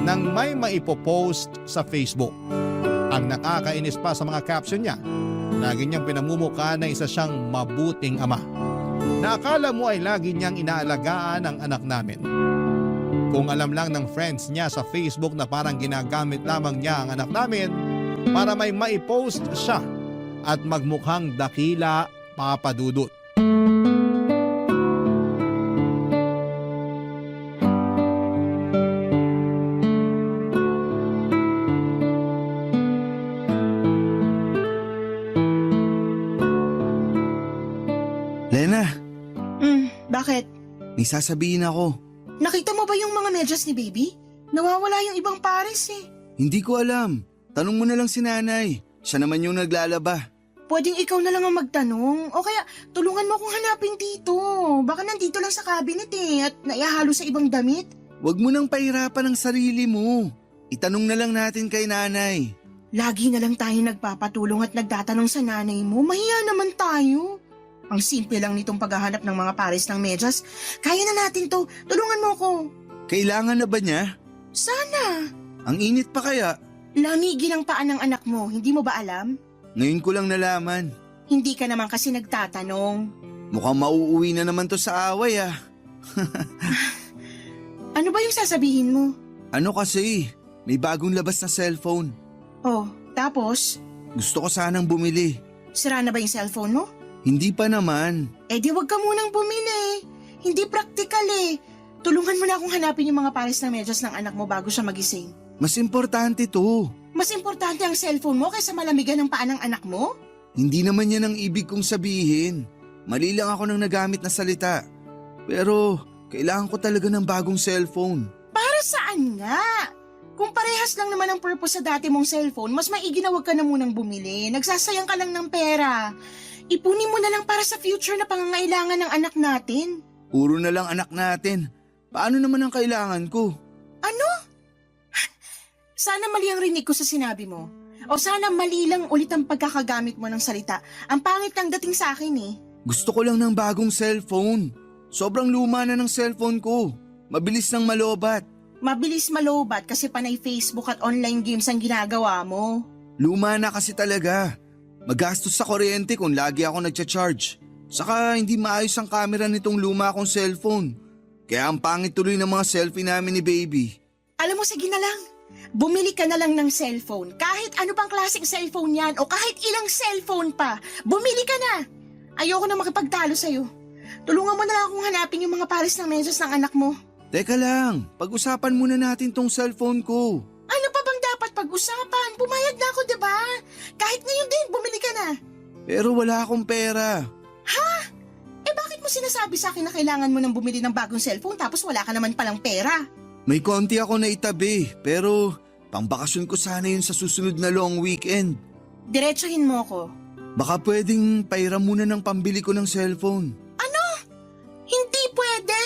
nang may maipopost sa Facebook. Ang nakakainis pa sa mga caption niya, lagi niyang pinamumukha na isa siyang mabuting ama. Na akala mo ay lagi niyang inaalagaan ang anak namin. Kung alam lang ng friends niya sa Facebook na parang ginagamit lamang niya ang anak namin para may maipost siya at magmukhang dakila papadudot. Lena, Bakit? may sasabihin ako. Nakita mo ba yung mga medyas ni baby? Nawawala yung ibang pares eh. Hindi ko alam. Tanong mo na lang si nanay. Siya naman yung naglalaba. Pwedeng ikaw na lang ang magtanong o kaya tulungan mo akong hanapin dito. Baka nandito lang sa cabinet at naihahalo sa ibang damit. Huwag mo nang pahirapan ang sarili mo. Itanong na lang natin kay nanay. Lagi na lang tayo nagpapatulong at nagtatanong sa nanay mo. Mahiya naman tayo. Ang simple lang nitong paghahanap ng mga pares ng medyas. Kaya na natin to. Tulungan mo ko. Kailangan na ba niya? Sana. Ang init pa kaya? Lamigin ang paa ng anak mo. Hindi mo ba alam? Ngayon ko lang nalaman. Hindi ka naman kasi nagtatanong. Mukhang mauuwi na naman to sa away ah. Ano ba yung sasabihin mo? Ano kasi, may bagong labas na cellphone. Oh, tapos? Gusto ko sanang bumili. Sira na ba yung cellphone mo? Hindi pa naman. Eh di wag ka munang bumili. Hindi practical eh. Tulungan mo na akong hanapin yung mga pares ng medyas ng anak mo bago siya magising. Mas importante to. Mas importante ang cellphone mo kaysa malamigan ng paa ng anak mo? Hindi naman yan ang ibig kong sabihin. Mali lang ako ng nagamit na salita. Pero kailangan ko talaga ng bagong cellphone. Para saan nga? Kung parehas lang naman ang purpose sa dati mong cellphone, mas maigi na wag ka na munang bumili. Nagsasayang ka lang ng pera. Ipunin mo na lang para sa future na pangangailangan ng anak natin. Puro na lang anak natin. Paano naman ang kailangan ko? Ano? Sana mali ang rinig ko sa sinabi mo. O sana mali lang ulit ang pagkakagamit mo ng salita. Ang pangit lang dating sa akin eh. Gusto ko lang ng bagong cellphone. Sobrang luma na ng cellphone ko. Mabilis nang malobat. Mabilis malobat kasi panay Facebook at online games ang ginagawa mo. Luma na kasi talaga. Magastos sa kuryente kung lagi ako nagcha-charge. Saka hindi maayos ang camera nitong luma kong cellphone. Kaya ang pangit tuloy ng mga selfie namin ni baby. Alam mo, sige na lang. Bumili ka na lang ng cellphone. Kahit ano pang klaseng cellphone yan o kahit ilang cellphone pa. Bumili ka na. Ayoko na makipagtalo sa'yo. Tulungan mo na lang akong hanapin yung mga pares ng medyas ng anak mo. Teka lang, pag-usapan muna natin tong cellphone ko. Ano pa bang dapat pag-usapan? Pumayag na ako, diba? Kahit ngayon din, bumili ka na. Pero wala akong pera. Bakit mo sinasabi sa akin na kailangan mo nang bumili ng bagong cellphone tapos wala ka naman palang pera? May konti ako na itabi, pero pangbakasyon ko sana yun sa susunod na long weekend. Diretsuhin mo ako. Baka pwedeng pairam muna ng pambili ko ng cellphone. Hindi pwede.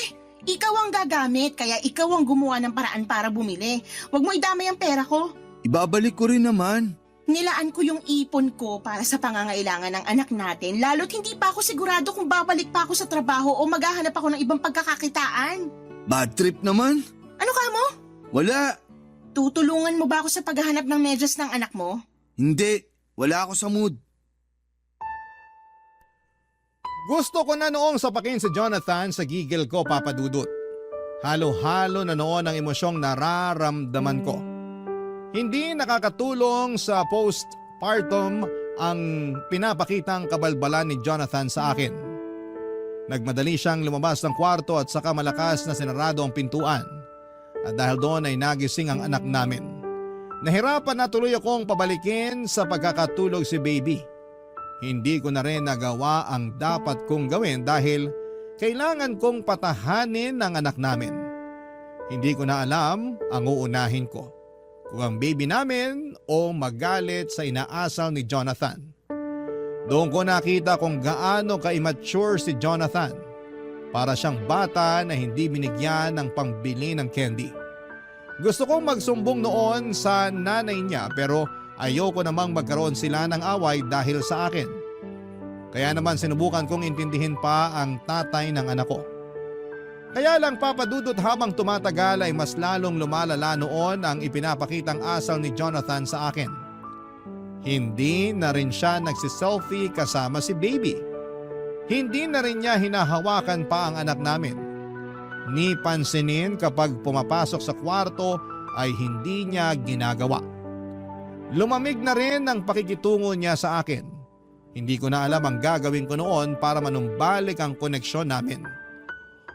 Ikaw ang gagamit, kaya ikaw ang gumawa ng paraan para bumili. Huwag mo idamay ang pera ko. Ibabalik ko rin naman. Nilaan ko yung ipon ko para sa pangangailangan ng anak natin, lalo't hindi pa ako sigurado kung babalik pa ako sa trabaho o maghahanap ako ng ibang pagkakakitaan. Bad trip naman. Ano ka mo? Wala. Tutulungan mo ba ako sa paghahanap ng medyas ng anak mo? Hindi. Wala ako sa mood. Gusto ko na noong sapakin si Jonathan sa gigil ko, Papa Dudut. Halo-halo na noon ang emosyong nararamdaman ko. Hindi nakakatulong sa postpartum ang pinapakitang kabalbalan ni Jonathan sa akin. Nagmadali siyang lumabas ng kwarto at saka malakas na sinarado ang pintuan. At dahil doon ay nagising ang anak namin. Nahirapan na tuloy akong pabalikin sa pagkakatulog si baby. Hindi ko na rin nagawa ang dapat kong gawin dahil kailangan kong patahanin ang anak namin. Hindi ko na alam ang uunahin ko, kung ang baby namin o magalit sa inaasal ni Jonathan. Doon ko nakita kung gaano ka-immature si Jonathan. Para siyang bata na hindi binigyan ng pangbili ng candy. Gusto kong magsumbong noon sa nanay niya pero ayoko namang magkaroon sila ng away dahil sa akin. Kaya naman sinubukan kong intindihin pa ang tatay ng anak ko. Kaya lang, Papa Dudut, habang tumatagal ay mas lalong lumalala noon ang ipinapakitang asal ni Jonathan sa akin. Hindi na rin siya nagsiselfie kasama si baby. Hindi na rin niya hinahawakan pa ang anak namin. Ni pansinin kapag pumapasok sa kwarto ay hindi niya ginagawa. Lumamig na rin ang pakikitungo niya sa akin. Hindi ko na alam ang gagawin ko noon para manumbalik ang koneksyon namin.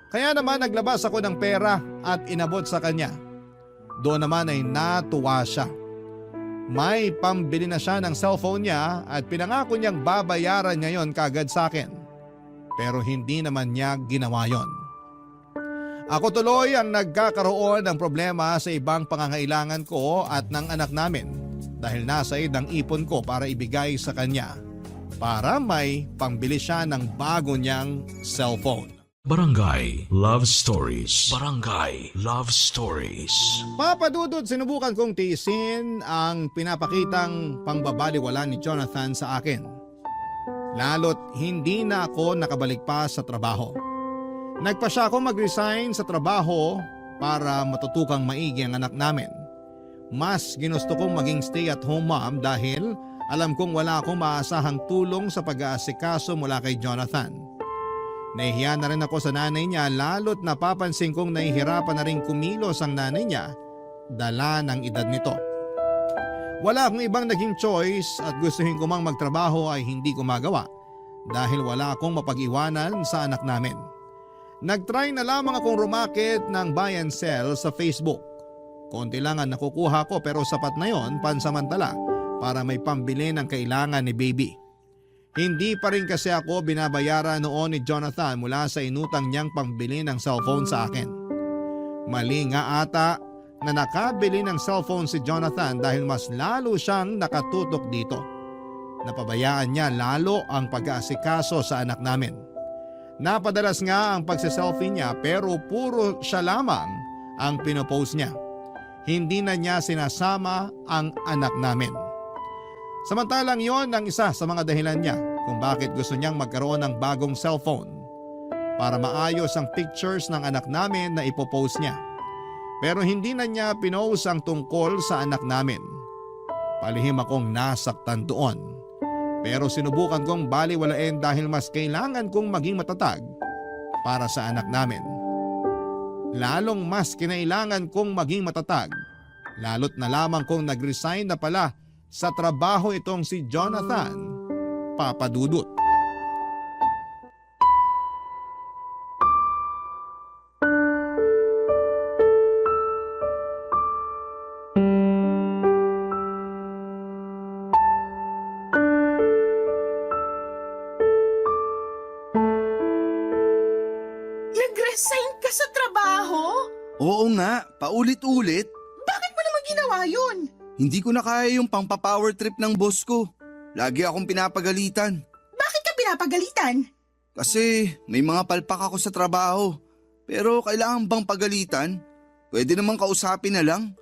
Kaya naman naglabas ako ng pera at inabot sa kanya. Doon naman ay natuwa siya. May pambili na siya ng cellphone niya at pinangako niyang babayaran niya yon kagad sa akin. Pero hindi naman niya ginawa yon. Ako tuloy ang nagkakaroon ng problema sa ibang pangangailangan ko at ng anak namin dahil nasa ang ipon ko para ibigay sa kanya para may pangbili siya ng bago niyang cellphone. Barangay Love Stories. Barangay Love Stories. Papa Dudut, sinubukan kong tiisin ang pinapakitang pangbabaliwala ni Jonathan sa akin. Lalo't hindi na ako nakabalik pa sa trabaho. Nagpa siya ako mag-resign sa trabaho para matutukang maigi ang anak namin. Mas ginusto kong maging stay-at-home mom dahil alam kong wala akong maasahang tulong sa pag-aasikaso mula kay Jonathan. Nahihiya na rin ako sa nanay niya lalo't napapansin kong nahihirapan na rin kumilos ang nanay niya dala ng edad nito. Wala akong ibang naging choice at gustuhin ko mang magtrabaho ay hindi ko magawa dahil wala akong mapag-iwanan sa anak namin. Nagtry na lamang akong rumakit ng buy and sell sa Facebook. Konti lang ang nakukuha ko pero sapat na yon pansamantala para may pambili ng kailangan ni baby. Hindi pa rin kasi ako binabayaran noon ni Jonathan mula sa inutang niyang pangbili ng cellphone sa akin. Mali nga ata na nakabili ng cellphone si Jonathan dahil mas lalo siyang nakatutok dito. Napabayaan niya lalo ang pag-aasikaso sa anak namin. Napadalas nga ang pagsiselfie niya pero puro siya lamang ang pinopost niya. Hindi na niya sinasama ang anak namin. Samantalang yon ang isa sa mga dahilan niya kung bakit gusto niyang magkaroon ng bagong cellphone para maayos ang pictures ng anak namin na ipopost niya. Pero hindi na niya pinost ang tungkol sa anak namin. Palihim akong nasaktan doon. Pero sinubukan kong baliwalain dahil mas kailangan kong maging matatag para sa anak namin. Lalong mas kinailangan kong maging matatag, lalo't na lamang kong nag-resign na pala sa trabaho itong si Jonathan, Papa Dudut. Nag-resign ka sa trabaho? Oo nga, paulit-ulit. Bakit mo naman ginawa yun? Hindi ko na kaya yung pangpa-power trip ng boss ko. Lagi akong pinapagalitan. Bakit ka pinapagalitan? Kasi may mga palpak ako sa trabaho. Pero kailangan bang pagalitan? Pwede namang kausapin na lang.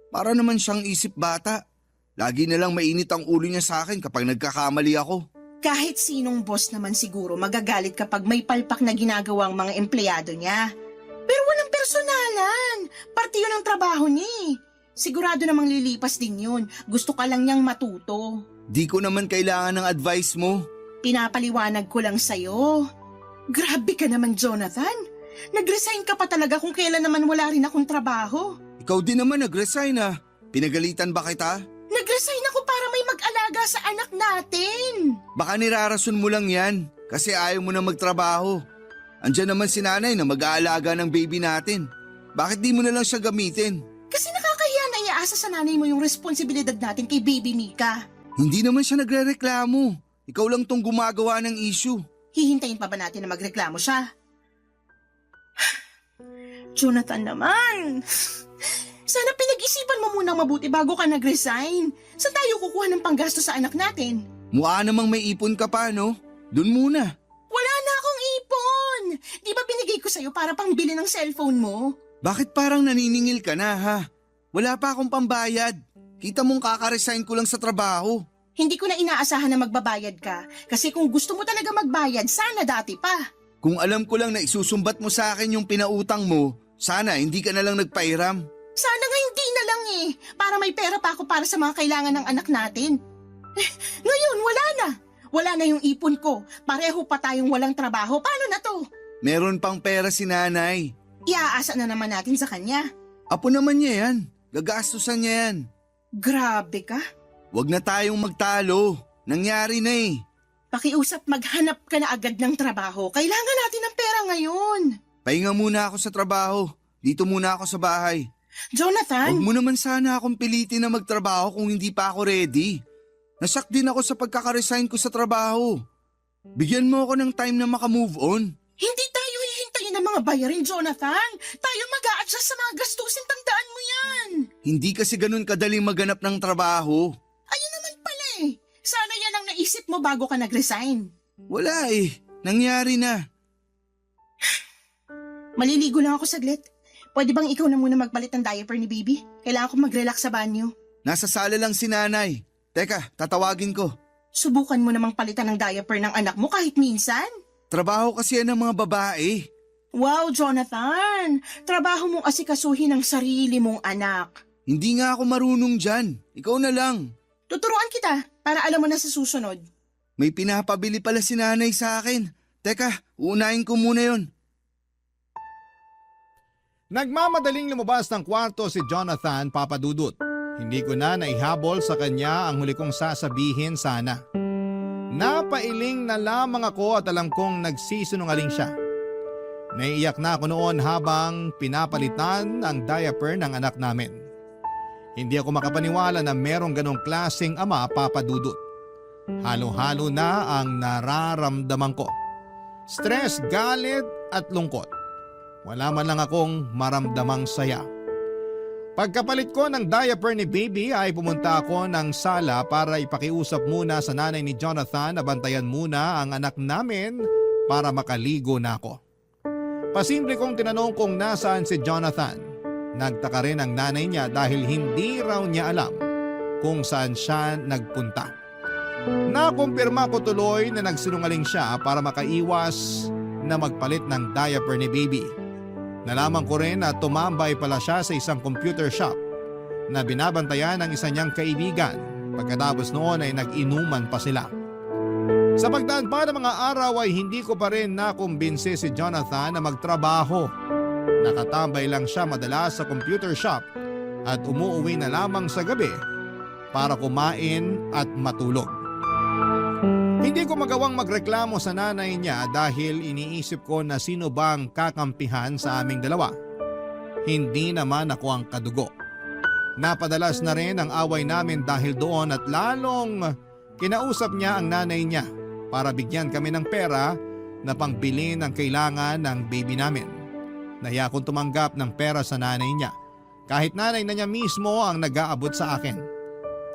Para naman siyang isip bata. Lagi na lang mainit ang ulo niya sa akin kapag nagkakamali ako. Kahit sinong boss naman siguro magagalit kapag may palpak na ginagawang mga empleyado niya. Pero walang personalan. Parte yun ang trabaho niya eh. Sigurado namang lilipas din yun. Gusto ka lang niyang matuto. Di ko naman kailangan ng advice mo. Pinapaliwanag ko lang sa'yo. Grabe ka naman, Jonathan. Nag-resign ka pa talaga kung kailan naman wala rin akong trabaho. Ikaw din naman nag-resign ah. Pinagalitan ba kita? Nag-resign ako para may mag-alaga sa anak natin. Baka nirarason mo lang yan kasi ayaw mo na magtrabaho. Andiyan naman si nanay na mag-aalaga ng baby natin. Bakit di mo na lang siya gamitin? Kasi nakakahiya na iaasa sa nanay mo yung responsibilidad natin kay baby Mika. Hindi naman siya nagre-reklamo. Ikaw lang tong gumagawa ng issue. Hihintayin pa ba natin na magreklamo siya? Jonathan naman. Sana pinag-isipan mo munang mabuti bago ka nag-resign. Saan tayo kukuha ng panggasto sa anak natin? Mukha namang may ipon ka pa, no? Doon muna. Wala na akong ipon. Di ba binigay ko sa'yo para pangbili ng cellphone mo? Bakit parang naniningil ka na, ha? Wala pa akong pambayad. Kita mong kaka-resign ko lang sa trabaho. Hindi ko na inaasahan na magbabayad ka. Kasi kung gusto mo talaga magbayad, sana dati pa. Kung alam ko lang na isusumbat mo sa akin yung pinautang mo, sana hindi ka na lang nagpairam. Sana nga hindi na lang eh. Para may pera pa ako para sa mga kailangan ng anak natin. Ngayon, wala na. Wala na yung ipon ko. Pareho pa tayong walang trabaho. Paano na to? Meron pang pera si nanay. Iaasa na naman natin sa kanya. Apo naman niya yan. Gagastusan niya yan. Grabe ka. Huwag na tayong magtalo. Nangyari na eh. Pakiusap maghanap ka na agad ng trabaho. Kailangan natin ng pera ngayon. Pahinga muna ako sa trabaho. Dito muna ako sa bahay. Jonathan! Huwag mo naman sana akong pilitin na magtrabaho kung hindi pa ako ready. Nasak din ako sa pagkaka-resign ko sa trabaho. Bigyan mo ako ng time na makamove on. Hindi tayo hihintayin ng mga bayarin, Jonathan. Tayo mag-a-adjust sa mga gastusin. Tandaan mo yan. Hindi kasi ganun kadaling maganap ng trabaho. Ayun naman pala eh. Sana yan ang naisip mo bago ka nag-resign. Wala eh. Nangyari na. Maliligo lang ako saglit. Pwede bang ikaw na muna magpalit ng diaper ni baby? Kailangan ko mag-relax sa banyo. Nasa sala lang si nanay. Teka, tatawagin ko. Subukan mo namang palitan ng diaper ng anak mo kahit minsan. Trabaho kasi yan ng mga babae. Wow, Jonathan! Trabaho mong asikasuhin ang sarili mong anak. Hindi nga ako marunong dyan. Ikaw na lang. Tuturuan kita para alam mo na sa susunod. May pinapabili pala si nanay sa akin. Teka, uunahin ko muna yon. Nagmamadaling lumabas ng kwarto si Jonathan, Papa Dudut. Hindi ko na naihabol sa kanya ang huli kong sasabihin sana. Napailing na lamang ako at alam kong nagsisinungaling siya. Naiiyak na ako noon habang pinapalitan ang diaper ng anak namin. Hindi ako makapaniwala na merong ganong klaseng ama, Papa Dudut. Halo-halo na ang nararamdaman ko. Stress, galit at lungkot. Wala man lang akong maramdamang saya. Pagkapalit ko ng diaper ni baby ay pumunta ako ng sala para ipakiusap muna sa nanay ni Jonathan na bantayan muna ang anak namin para makaligo na ako. Pasimple kong tinanong kung nasaan si Jonathan. Nagtaka rin ang nanay niya dahil hindi raw niya alam kung saan siya nagpunta. Nakumpirma ko tuloy na nagsinungaling siya para makaiwas na magpalit ng diaper ni baby. Nalaman ko rin na tumambay pala siya sa isang computer shop na binabantayan ng isa niyang kaibigan. Pagkatapos noon ay nag-inuman pa sila. Sa pagdaan pa ng mga araw ay hindi ko pa rin nakumbinsi si Jonathan na magtrabaho. Nakatambay lang siya madalas sa computer shop at umuuwi na lamang sa gabi para kumain at matulog. Hindi ko magawang magreklamo sa nanay niya dahil iniisip ko na sino bang kakampihan sa aming dalawa. Hindi naman ako ang kadugo. Napadalas na rin ang away namin dahil doon at lalong kinausap niya ang nanay niya para bigyan kami ng pera na pangbili ng kailangan ng baby namin. Nahiya akong tumanggap ng pera sa nanay niya, kahit nanay na niya mismo ang nag-aabot sa akin.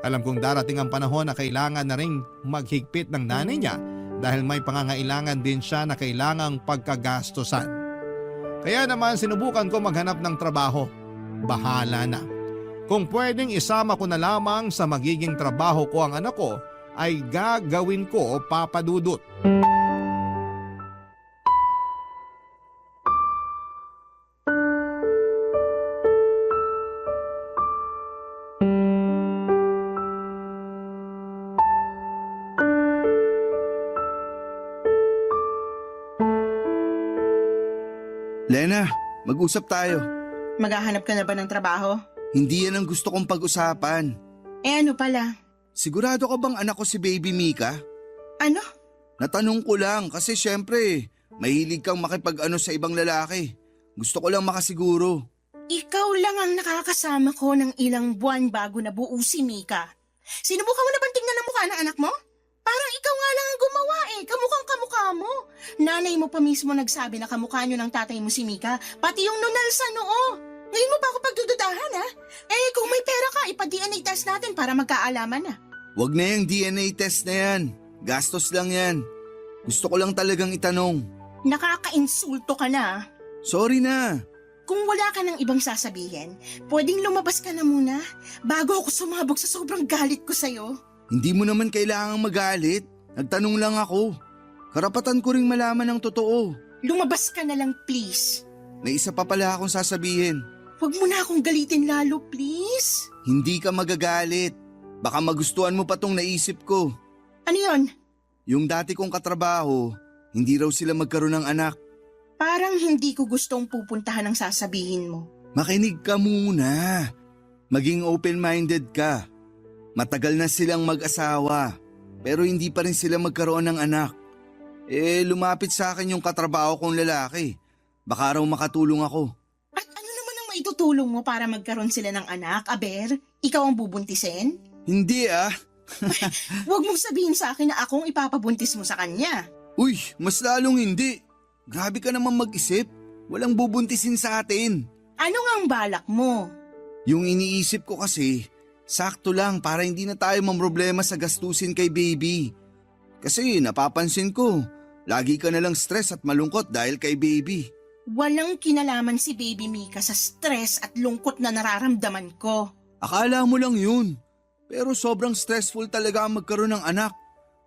Alam kong darating ang panahon na kailangan na ring maghigpit ng nanay niya dahil may pangangailangan din siya na kailangang pagkagastosan. Kaya naman sinubukan ko maghanap ng trabaho. Bahala na. Kung pwedeng isama ko na lamang sa magiging trabaho ko ang anak ko, ay gagawin ko, Papa Dudut. Lena, mag-usap tayo. Maghahanap ka na ba ng trabaho? Hindi yan ang gusto kong pag-usapan. Ano pala? Sigurado ka bang anak ko si Baby Mika? Ano? Natanong ko lang kasi syempre, mahilig kang makipag-ano sa ibang lalaki. Gusto ko lang makasiguro. Ikaw lang ang nakakasama ko ng ilang buwan bago nabuo si Mika. Sinubukan mo na bang tingnan ang mukha ng anak mo? Parang ikaw nga lang ang gumawa eh. Kamukhang kamukha mo. Nanay mo pa mismo nagsabi na kamukha nyo ng tatay mo si Mika. Pati yung nunal sa noo. Ngayon mo pa ako pagdududahan ha? Eh kung may pera ka, ipa-DNA test natin para magkaalaman na. Wag na yung DNA test na yan. Gastos lang yan. Gusto ko lang talagang itanong. Nakaka-insulto ka na. Sorry na. Kung wala ka ng ibang sasabihin, pwedeng lumabas ka na muna bago ako sumabog sa sobrang galit ko sa'yo. Hindi mo naman kailangang magalit. Nagtanong lang ako. Karapatan ko ring malaman ang totoo. Lumabas ka na lang please. May isa pa pala akong sasabihin. Huwag mo na akong galitin lalo please. Hindi ka magagalit. Baka magustuhan mo pa tong naisip ko. Ano yon? Yung dati kong katrabaho, hindi raw sila magkaroon ng anak. Parang hindi ko gustong pupuntahan ang sasabihin mo. Makinig ka muna. Maging open-minded ka. Matagal na silang mag-asawa, pero hindi pa rin sila magkaroon ng anak. Lumapit sa akin yung katrabaho kong lalaki. Baka raw makatulong ako. At ano naman ang maitutulong mo para magkaroon sila ng anak, Aber? Ikaw ang bubuntisin? Hindi ah. Huwag mong sabihin sa akin na akong ipapabuntis mo sa kanya. Uy, mas lalong hindi. Grabe ka naman mag-isip. Walang bubuntisin sa atin. Ano nga ang balak mo? Yung iniisip ko kasi, sakto lang para hindi na tayo mamroblema sa gastusin kay baby. Kasi napapansin ko, lagi ka nalang stress at malungkot dahil kay baby. Walang kinalaman si Baby Mika sa stress at lungkot na nararamdaman ko. Akala mo lang yun. Pero sobrang stressful talaga ang magkaroon ng anak.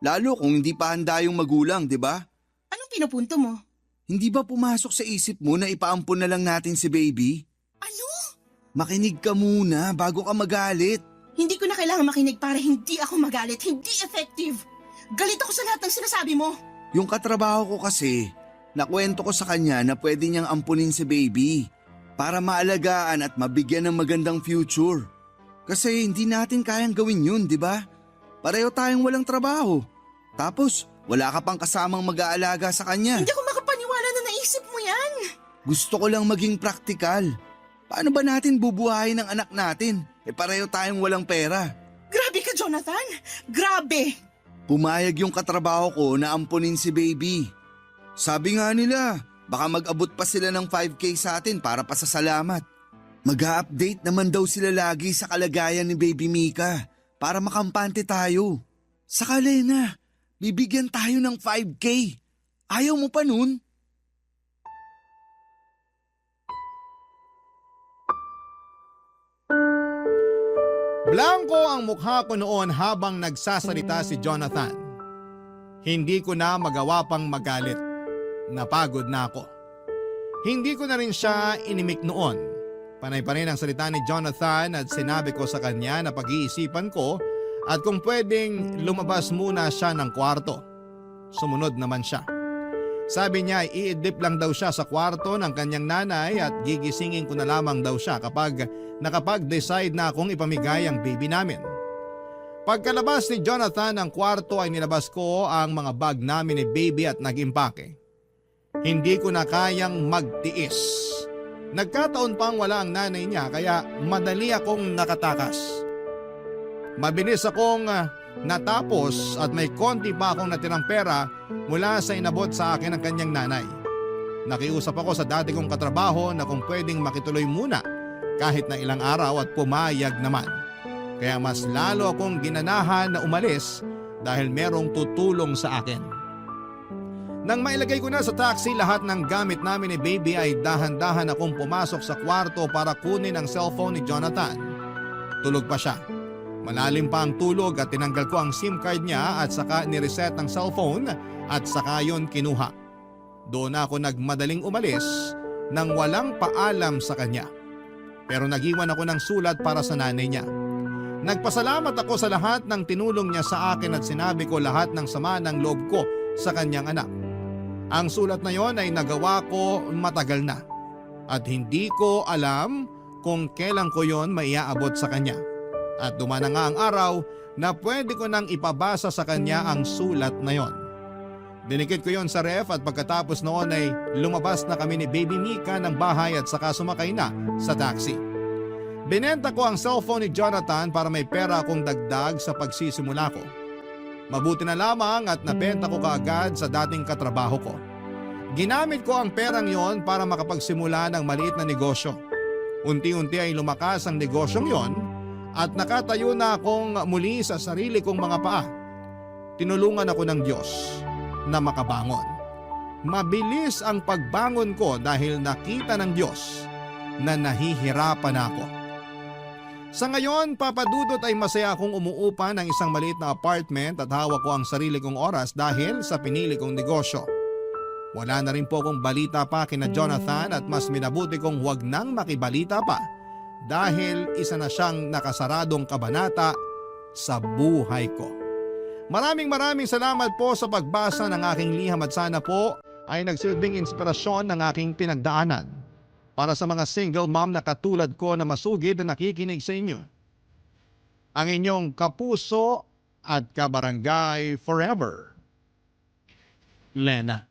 Lalo kung hindi pa handa yung magulang, di ba? Anong pinupunto mo? Hindi ba pumasok sa isip mo na ipaampon na lang natin si baby? Ano? Makinig ka muna bago ka magalit. Hindi ko na kailangan makinig para hindi ako magalit. Hindi effective. Galit ako sa lahat ng sinasabi mo. Yung katrabaho ko kasi, nakwento ko sa kanya na pwede niyang ampunin si baby para maalagaan at mabigyan ng magandang future. Kasi hindi natin kayang gawin yun, di ba? Pareho tayong walang trabaho. Tapos, wala ka pang kasamang mag-aalaga sa kanya. Hindi ako makapaniwala na naisip mo yan. Gusto ko lang maging praktikal. Paano ba natin bubuhayin ang anak natin? Pareho tayong walang pera. Grabe ka, Jonathan. Grabe. Pumayag yung katrabaho ko na ampunin si baby. Sabi nga nila, baka mag-abot pa sila ng 5K sa atin para pasasalamat. Mag-a-update naman daw sila lagi sa kalagayan ni Baby Mika para makampante tayo. Saka Lena, bibigyan tayo ng 5K. Ayaw mo pa nun? Blanco ang mukha ko noon habang nagsasalita si Jonathan. Hindi ko na magawa pang magalit. Napagod na ako. Hindi ko na rin siya inimik noon. Panay pa rin ang salita ni Jonathan at sinabi ko sa kanya na pag-iisipan ko at kung pwedeng lumabas muna siya ng kwarto. Sumunod naman siya. Sabi niya iidlip lang daw siya sa kwarto ng kanyang nanay at gigisingin ko na lamang daw siya kapag nakapag-decide na akong ipamigay ang baby namin. Pagkalabas ni Jonathan ng kwarto ay nilabas ko ang mga bag namin ni baby at nag-impake. Hindi ko na kayang magtiis. Nagkataon pang wala ang nanay niya kaya madali akong nakatakas. Mabilis akong natapos at may konti pa akong natirang pera mula sa inabot sa akin ng kanyang nanay. Nakiusap ako sa dati kong katrabaho na kung pwedeng makituloy muna kahit na ilang araw at pumayag naman. Kaya mas lalo akong ginanahan na umalis dahil merong tutulong sa akin. Nang mailagay ko na sa taxi lahat ng gamit namin ni Baby ay dahan-dahan akong pumasok sa kwarto para kunin ang cellphone ni Jonathan. Tulog pa siya. Malalim pa ang tulog at tinanggal ko ang SIM card niya at saka nireset ang cellphone at saka yon kinuha. Doon ako nagmadaling umalis nang walang paalam sa kanya. Pero nag-iwan ako ng sulat para sa nanay niya. Nagpasalamat ako sa lahat ng tinulong niya sa akin at sinabi ko lahat ng sama ng loob ko sa kanyang anak. Ang sulat na yon ay nagawa ko matagal na at hindi ko alam kung kailan ko yon maiaabot sa kanya. At dumana nga ang araw na pwede ko nang ipabasa sa kanya ang sulat na yon. Dinikit ko yon sa ref at pagkatapos noon ay lumabas na kami ni Baby Mika ng bahay at saka sumakay na sa taxi. Binenta ko ang cellphone ni Jonathan para may pera akong dagdag sa pagsisimula ko. Mabuti na lamang at nabenta ko kaagad sa dating katrabaho ko. Ginamit ko ang perang yon para makapagsimula ng maliit na negosyo. Unti-unti ay lumakas ang negosyong yon at nakatayo na akong muli sa sarili kong mga paa. Tinulungan ako ng Diyos na makabangon. Mabilis ang pagbangon ko dahil nakita ng Diyos na nahihirapan ako. Sa ngayon, papadudot ay masaya akong umuupa ng isang maliit na apartment at hawak ko ang sarili kong oras dahil sa pinili kong negosyo. Wala na rin po akong balita pa kina Jonathan at mas minabuti kong huwag nang makibalita pa dahil isa na siyang nakasaradong kabanata sa buhay ko. Maraming salamat po sa pagbasa ng aking liham at sana po ay nagsilbing inspirasyon ng aking pinagdaanan para sa mga single mom na katulad ko na masugid na nakikinig sa inyo. Ang inyong kapuso at kabarangay forever, Lena.